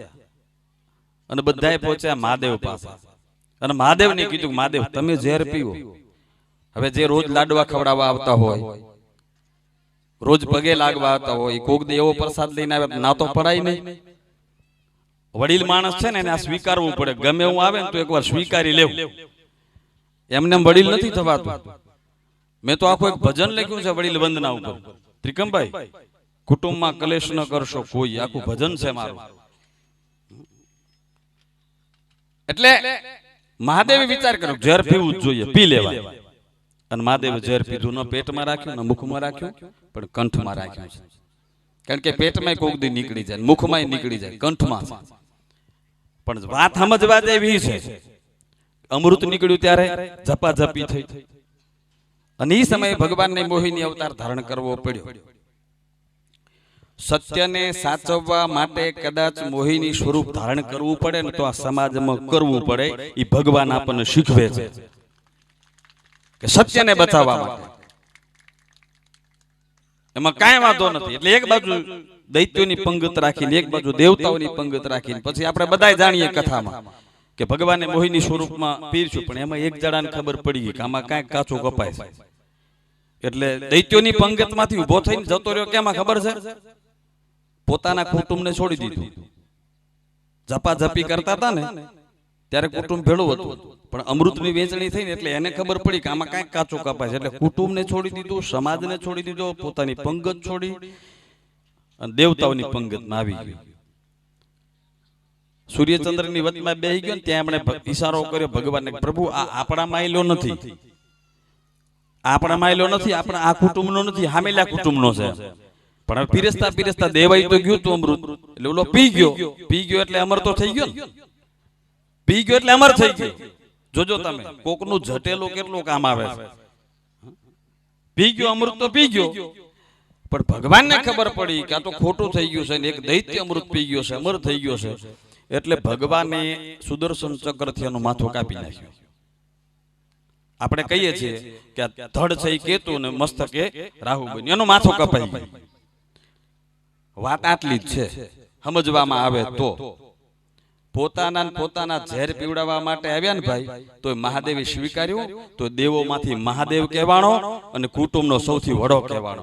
અને બધાએ પહોંચ્યા મહાદેવ પાસે. અને મહાદેવને કીધું, મહાદેવ તમે ઝેર પીવો. હવે જે રોજ લાડવા ખવડાવવા આવતા હોય, રોજ પગે લાગવા આવતા હોય, કોક દે એવો પ્રસાદ લઈને આવે ના તો પડાય નહીં. વડીલ માણસ છે ને એને આ સ્વીકારવું પડે. ગમે એવું આવે ને તો એકવાર સ્વીકારી લેવું. એમને વડીલ નથી થવાતું. મેં તો આખું એક ભજન લખ્યું છે વડીલ વંદના ઉપર. ત્રિકમભાઈ, કુટુંબમાં કલેશ ન કરશો કોઈ, આખું ભજન છે મારું. એટલે મહાદેવે વિચાર કર્યો ઝેર પીવું જ જોઈએ, પી લેવાય. અને મહાદેવે ઝેર પીધું, ન પેટમાં રાખ્યું, ન મુખમાં રાખ્યું, પણ કંઠમાં રાખ્યું છે. કારણ કે પેટમાં કોક દી નીકળી જાય, મુખમાં નીકળી જાય, કંઠમાં. પણ વાત સમજવા જેવી છે. અમૃત નીકળ્યું ત્યારે ઝપાઝપી થઈ, અને એ સમયે ભગવાનને મોહિની અવતાર ધારણ કરવો પડ્યો. સત્યને સાચવવા માટે કદાચ મોહિની સ્વરૂપ ધારણ કરવું પડે ને તો આ સમાજમાં કરવું પડે. એ ભગવાન આપણને શીખવે છે કે સત્યને બચાવવા માટે એમાં કાંઈ વાંધો નથી. એટલે એક બાજુ દૈત્યોની પંગત રાખીને, એક બાજુ દેવતાઓની પંગત રાખીને, પછી આપણે બધા જાણીએ કથામાં કે ભગવાને મોહિની સ્વરૂપમાં પીરસ્યું, પણ એમાં એક જણાને ખબર પડી ગઈ કે આમાં કાંઈક કાચું કપાય છે. એટલે દૈત્યોની પંગતમાંથી ઉભો થઈને જતો રહ્યો. કેમાં ખબર છે? પોતાના કુટુંબને છોડી દીધું. ઝપાઝપી કરતા હતા ને ત્યારે કુટુંબ ભેળું હતું, પણ અમૃતની વેચણી થઈ ને એટલે એને ખબર પડી કે આમાં કાંઈક કાચું કપાય છે. એટલે કુટુંબને છોડી દીધું, સમાજને છોડી દીધો, પોતાની પંગત છોડી અને દેવતાઓની પંગતમાં આવી ગયું. સૂર્યચંદ્રની વચમાં બેસી ગયો ને ત્યાં એમણે ઈશારો કર્યો ભગવાનને, પ્રભુ આ આપણા માયલો નથી, આપણા માયલો નથી, આપણા આ કુટુંબનો નથી, હામેલા કુટુંબનો છે. પણ પીરસતા પીરસતા દેવાઈ તો ગયું તું અમૃત. એટલે ઓલો પી ગયો એટલે અમર તો થઈ ગયો ને. પી ગયો એટલે અમર થઈ ગયો. જોજો તમે કોકનું જટેલું કેટલું કામ આવે છે. પી ગયો અમૃત તો પી ગયો, પણ ભગવાનને ખબર પડી કે આ તો ખોટું થઈ ગયું છે ને એક દૈત્ય અમૃત પી ગયો છે, અમર થઈ ગયો છે. એટલે ભગવાને સુદર્શન ચક્રથી એનું માથું કાપી નાખ્યું. આપણે કહીએ છીએ કે ધડ છે એ કેતુ ને મસ્તકે રાહુ બન્યું, એનું માથું કપાઈ ગયું. વાત આટલી જ છે, સમજવામાં આવે તો. પોતાના ઝેર પીવડાવવા માટે આવ્યા ને ભાઈ, તો મહાદેવે સ્વીકાર્યું. તો દેવોમાંથી મહાદેવ કહેવાણો અને કુટુંબનો સૌથી વડો કહેવાણો.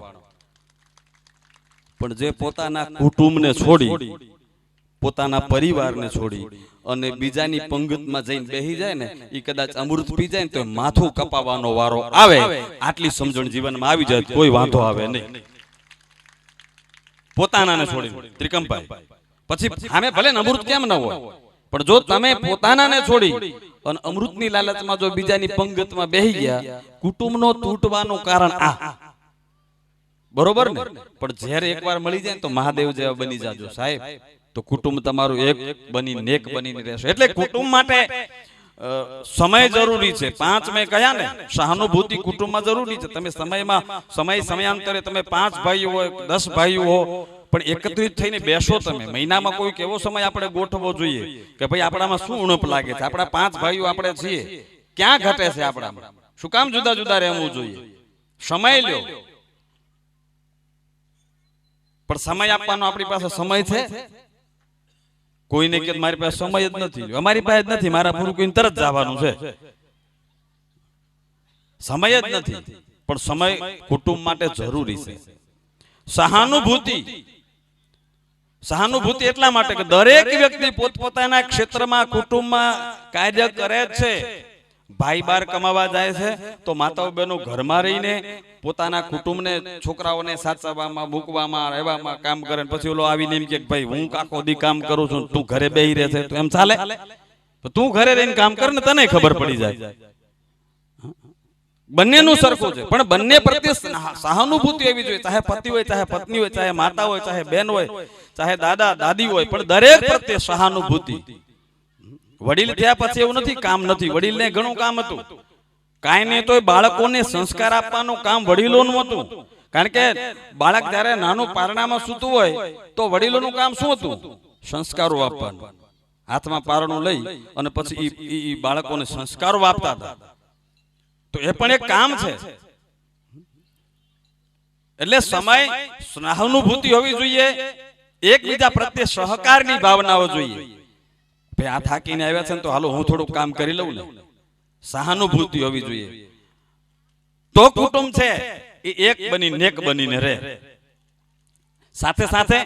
પણ જે પોતાના કુટુંબને છોડી, પોતાના પરિવારને છોડી અને બીજાની પંગતમાં જઈને બેસી જાય ને, એ કદાચ અમૃત પી જાય ને તો માથું કપાવવાનો વારો આવે. આટલી સમજણ જીવનમાં આવી જાય કોઈ વાંધો આવે નહીં. પોતાનાને છોડી ત્રિકમભાઈ, પછી સામે ભલે અમૃત કેમ ન હોય, પણ જો તમે પોતાનાને છોડી અને અમૃતની લાલચમાં જો બીજાની પંગતમાં બેસી ગયા, કુટુંબનો તૂટવાનું કારણ આ. બરોબર ને? પણ જ્યારે એકવાર મળી જાય તો મહાદેવ જેવા બની જાજો સાહેબ, તો કુટુંબ તમારું એક બનીને એક બનીને રહેશે. એટલે કુટુંબ માટે સમય જરૂરી છે. 5 મેં કહ્યા ને, સહાનુભૂતિ કુટુંબમાં જરૂરી છે. તમે સમયાંતરે તમે 5 ભાઈઓ હોય, 10 ભાઈઓ હો, પણ એકત્રિત થઈને બેસો તમે. મહિનામાં કોઈક એવો સમય આપણે ગોઠવવો જોઈએ કે ભાઈ આપણામાં શું ઉણપ લાગે છે, આપણા 5 ભાઈઓ આપણે છીએ, ક્યાં ઘટે છે આપણામાં, શું કામ જુદા જુદા રહેવું જોઈએ. સમય લ્યો, પણ સમય આપવાનો આપણી પાસે સમય છે? કોઈને કે મારી પાસે સમય જ નથી, અમારી પાસે જ નથી, મારા પૂરું કોઈને તરત જવાનું છે, સમય જ નથી. પણ સમય કુટુંબ માટે જરૂરી છે. સહાનુભૂતિ એટલા માટે કે દરેક વ્યક્તિ પોતપોતાના ક્ષેત્રમાં કુટુંબમાં કાર્ય કરે છે. ભાઈ બાર કમાવા જાય છે તો માતાઓ બહેનો ઘરમાં રહીને પોતાના કુટુંબને, છોકરાઓને સાચવવામાં, મૂકવામાં, રહેવામાં કામ કરે. પછી ઓલો આવીને એમ કે ભાઈ હું આખો દી કામ કરું છું, તું ઘરે બેહી રહે છે, તો એમ ચાલે? તું ઘરે રહીને કામ કર ને, તને ખબર પડી જાય. બંનેનું સરખું છે, પણ બંને પ્રત્યે સહાનુભૂતિ એવી જોઈએ. ચાહે પતિ હોય, ચાહે પત્ની હોય, ચાહે માતા હોય, ચાહે બેન હોય, ચાહે દાદા દાદી હોય, પણ દરેક પ્રત્યે સહાનુભૂતિ. વડીલ થયા પછી એવું નથી કામ નથી, વડીલને ઘણું કામ હતું. કાંઈ નહીં તો બાળકોને સંસ્કાર આપવાનું કામ વડીલોનું હતું. કારણ કે બાળક જ્યારે નાનું પારણામાં સૂતું હોય તો વડીલોનું કામ શું હતું? સંસ્કારો આપવાનું. હાથમાં પારણું લઈ અને પછી ઈ બાળકોને સંસ્કારો આપતા હતા. તો એ પણ એક કામ છે. એટલે સમય સહાનુભૂતિ હોવી જોઈએ, એકબીજા પ્રત્યે સહકારની ભાવનાઓ જોઈએ. ભાઈ આ થાકીને આવ્યા છે ને તો હાલો હું થોડું કામ કરી લઉં ને, સહાનુભૂતિ હોવી જોઈએ. તો કુટુંબ છે એ એક બની નેક બનીને રહે. સાથે સાથે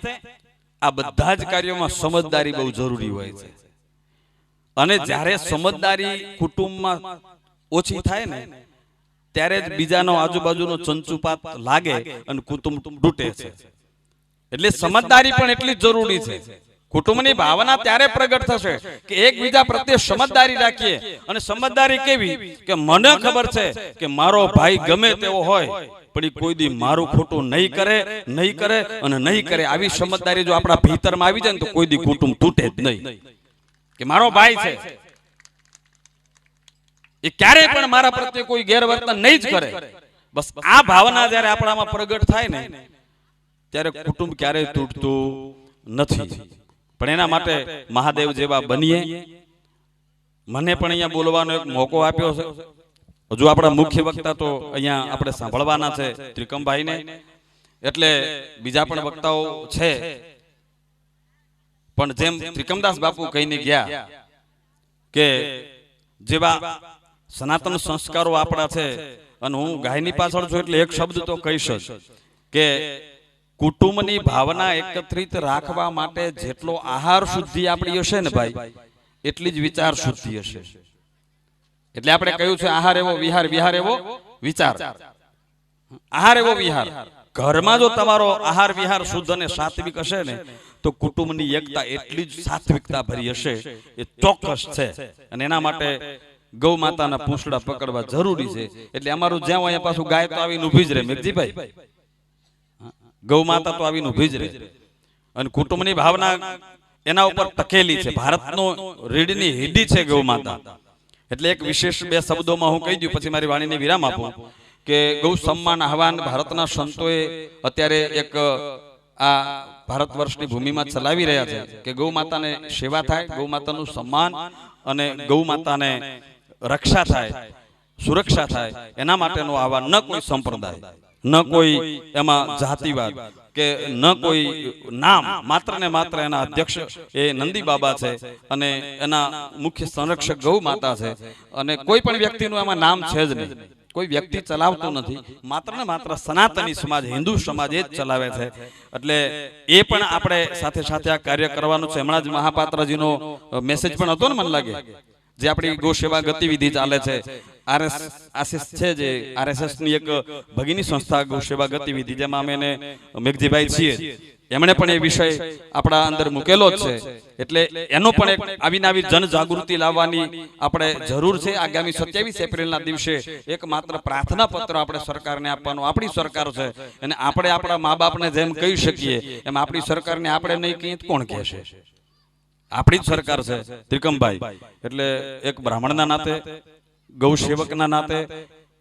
આ બધા જ કાર્યોમાં સમજદારી બહુ જરૂરી હોય છે. અને જ્યારે સમજદારી કુટુંબમાં ઓછી થાય ને ત્યારે જ બીજાનો આજુબાજુનો ચંચુપાત લાગે અને કુટુંબ તૂટે છે. એટલે સમજદારી પણ એટલી જ જરૂરી છે. કુટુંબની ભાવના ત્યારે પ્રગટ થશે કે એકબીજા પ્રત્યે સમજદારી રાખીએ. અને સમજદારી કેવી કે મને ખબર છે કે મારો ભાઈ ગમે તેવો હોય પણ એ કોઈ દી મારું ખોટું નહીં કરે અને નહીં કરે. આવી સમજદારી જો આપણા ભીતરમાં આવી જાય ને તો કોઈ દી કુટુંબ તૂટે જ નહીં. કે મારો ભાઈ છે એ ક્યારેય પણ મારા પ્રત્યે કોઈ ગેરવર્તન નહીં જ કરે. બસ આ ભાવના જ્યારે આપણામાં પ્રગટ થાય ને ત્યારે કુટુંબ ક્યારેય તૂટતું નથી. પણ એના માટે મહાદેવ જેવા બનીએ. મને પણ અહીંયા બોલવાનો એક મોકો આપ્યો છે. હજુ આપણા મુખ્ય વક્તા તો અહીંયા આપણે સાંભળવાના છે ત્રિકમભાઈને, એટલે બીજા પણ વક્તાઓ છે. પણ જેમ ત્રિકમદાસ બાપુ કહીને ગયા કે જેવા સનાતન સંસ્કારો આપણા છે, અને હું ગાયની પાછળ છું એટલે એક શબ્દ તો કહીશ જ કે કુટુંબની ભાવના એકત્રિત રાખવા માટે જેટલો આહાર શુદ્ધિ આપણી હશે ને ભાઈ, એટલી જ વિચાર શુદ્ધિ હશે. એટલે આપણે કહ્યું છે આહાર એવો વિહાર, વિહાર એવો વિચાર. આહાર એવો વિહાર. ઘરમાં જો તમારો આહાર વિહાર શુદ્ધ અને સાત્વિક હશે ને તો કુટુંબની એકતા એટલી જ સાત્વિકતા ભરી હશે, એ ચોક્કસ છે. અને એના માટે ગૌ માતાના પૂંછડા પકડવા જરૂરી છે. એટલે અમારું જ્યાં અહીંયા પાછું ગાય તો આવીને ઊભી જ રહે મેઘજીભાઈ, ગૌ માતા તો આવીને ઊભી જ રહે. અને કુટુંબની ભાવના એના ઉપર ટકેલી છે. ભારતનો રીડની હિડી છે ગૌ માતા. એટલે એક વિશેષ બે શબ્દોમાં હું કહી દઉં પછી મારી વાણીને વિરામ આપું કે ગૌ સન્માન આહવાન ભારતના સંતોએ અત્યારે એક આ ભારત વર્ષની ભૂમિમાં ચલાવી રહ્યા છે કે ગૌ માતાને સેવા થાય, ગૌ માતાનું સન્માન અને ગૌ માતાને રક્ષા થાય, સુરક્ષા થાય. એના માટેનું આહવાન. ન કોઈ સંપ્રદાય, ન કોઈ એમાં જાતિવાદ કે ન કોઈ નામ, માત્ર ને માત્ર એના અધ્યક્ષ એ નંદી બાબા છે અને એના મુખ્ય સંરક્ષક ગૌ માતા છે. અને કોઈ પણ વ્યક્તિનું એમાં નામ છે જ નહીં, કોઈ વ્યક્તિ ચલાવતું નથી. માત્ર ને માત્ર સનાતની સમાજ, હિન્દુ સમાજ એ જ ચલાવે છે. એટલે એ પણ આપણે સાથે સાથે આ કાર્ય કરવાનું છે. હમણાં જ મહાપાત્રજીનો મેસેજ પણ હતો ને મને લાગે, જે આપણી ગૌ સેવા ગતિવિધિ ચાલે છે. આરએસએસ છે જે આરએસએસ ની એક ભગીની સંસ્થા ગૌ સેવા ગતિવિધિ, જેમાં અમે એને મેઘજીભાઈ છીએ, એમણે પણ એ વિષય આપણા અંદર મૂકેલો જ છે. એટલે એનો પણ એક આવીને આવી જનજાગૃતિ લાવવાની આપણે જરૂર છે. આગામી 27 એપ્રિલના દિવસે એક માત્ર પ્રાર્થના પત્ર આપણે સરકારને આપવાનું. આપણી સરકાર છે અને આપણે આપણા મા બાપને જેમ કહી શકીએ એમ આપણી સરકારને આપણે નહીં કહીએ તો કોણ કહેશે? આપણી જ સરકાર છે ત્રિકમભાઈ. એટલે એક બ્રાહ્મણના નાતે, ગૌ સેવકના નાતે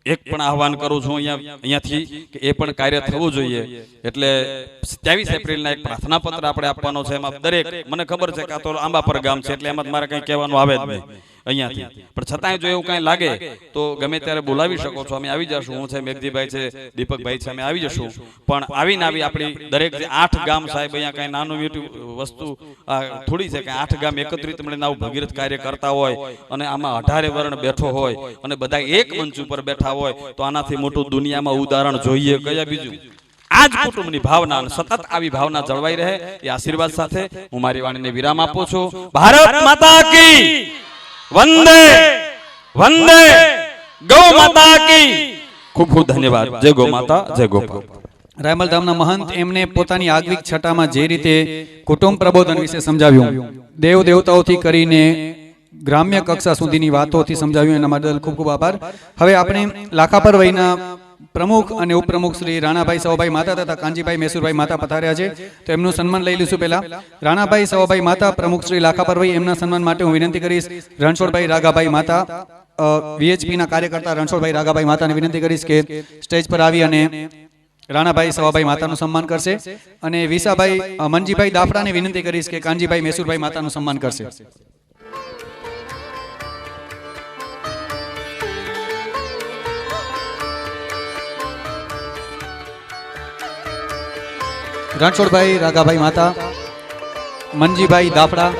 એક પણ આહવાન કરું છું અહીંયાથી કે એ પણ કાર્ય થવું જોઈએ. એટલે 27 એપ્રિલના એક પ્રાર્થના પત્ર આપણે આપવાનો છે. એમાં દરેક, મને ખબર છે કે આ તો આંબાપર ગામ છે એટલે એમાં મારે કંઈ કહેવાનું આવે જ નહીં અહીંયાથી, પણ છતાંય જો એવું કંઈ લાગે તો ગમે ત્યારે બોલાવી શકો છો. અમે આવી જશું. હું છે, મેઘજીભાઈ છે, દીપકભાઈ છે, અમે આવી જશું. પણ આવીને આવી આપણી દરેક જે 8 ગામ સાહેબ, અહીંયા કાંઈ નાનું મોટી વસ્તુ થોડી છે કે 8 ગામ એકત્રિત મળીને આવું ભગીરથ કાર્ય કરતા હોય અને આમાં 18 વર્ણ બેઠો હોય અને બધા એક મંચ ઉપર બેઠા હોય તો આનાથી મોટું દુનિયામાં ઉદાહરણ જોઈએ કયા બીજું? આજ કુટુંબની ભાવના અને સતત આવી ભાવના જળવાઈ રહે એ આશીર્વાદ સાથે હું મારી વાણીને વિરામ આપું છું. ભારત માતા કી વંદે વંદે, ગૌ માતા કી. ખૂબ ખૂબ ધન્યવાદ. જય ગૌ માતા, જય ગોપાલ. રાયમલ ધામના મહંત એમને પોતાની આગવિક છટામાં જે રીતે કુટુંબ પ્રબોધન વિશે સમજાવ્યું, દેવ દેવતાઓથી કરીને ગ્રામ્ય કક્ષા સુધીની વાતોથી સમજાવ્યું, એના માટે ખૂબ ખૂબ આભાર. હવે આપણે લાખાપર વયના પ્રમુખ અને ઉપપ્રમુખ શ્રી રાણાભાઈ સવાભાઈ માતા તથા કાંજીભાઈ મેસુરભાઈ માતા પધાર્યા છે, તો એમનું સન્માન લઈ લઈશું. પહેલા રાણાભાઈ સવાભાઈ માતા પ્રમુખ શ્રી લાખાપર વય, એમના સન્માન માટે હું વિનંતી કરીશ રણછોડભાઈ રાગાભાઈ માતા, વીએચપી ના કાર્યકર્તા રણછોડભાઈ રાગાભાઈ માતાને વિનંતી કરીશ કે સ્ટેજ પર આવી અને રાણાભાઈ સવાભાઈ માતાનું સન્માન કરશે. અને વિસાભાઈ મનજીભાઈ દાફડાને વિનંતી કરીશ કે કાંજીભાઈ મેસુરભાઈ માતાનું સન્માન કરશે. રણછોડભાઈ રાઘાભાઈ માતા, મનજીભાઈ દાફડા,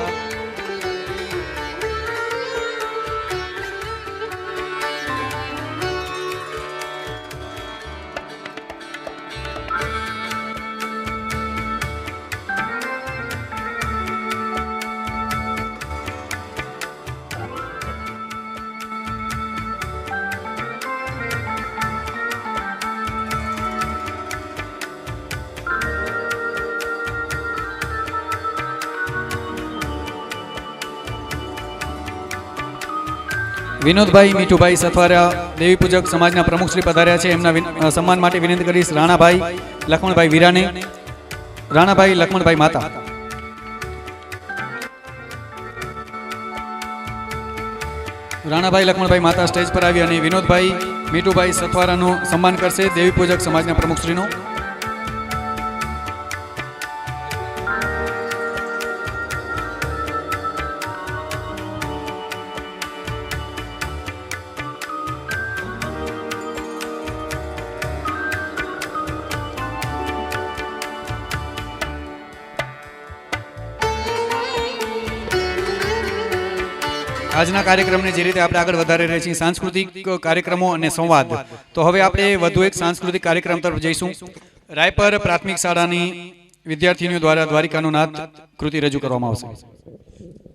વિનોદભાઈ મીઠુભાઈ સથવારા દેવી પૂજક સમાજના પ્રમુખ શ્રી પધાર્યા છે. એમના સન્માન માટે વિનંતી કરીશ રાણાભાઈ લક્ષ્મણભાઈ વીરાને, રાણાભાઈ લક્ષ્મણભાઈ માતા. રાણાભાઈ લક્ષ્મણભાઈ માતા સ્ટેજ પર આવી અને વિનોદભાઈ મીઠુભાઈ સથવારાનું સન્માન કરશે દેવી પૂજક સમાજના પ્રમુખ શ્રીનું. આજના કાર્યક્રમને જે રીતે આપણે આગળ વધારી રહ્યા છીએ સાંસ્કૃતિક કાર્યક્રમો અને સંવાદ, તો હવે આપણે વધુ એક સાંસ્કૃતિક કાર્યક્રમ તરફ જઈશું. રાયપર પ્રાથમિક શાળાની વિદ્યાર્થીનીઓ દ્વારા દ્વારિકાનો નાથ કૃતિ રજૂ કરવામાં આવશે.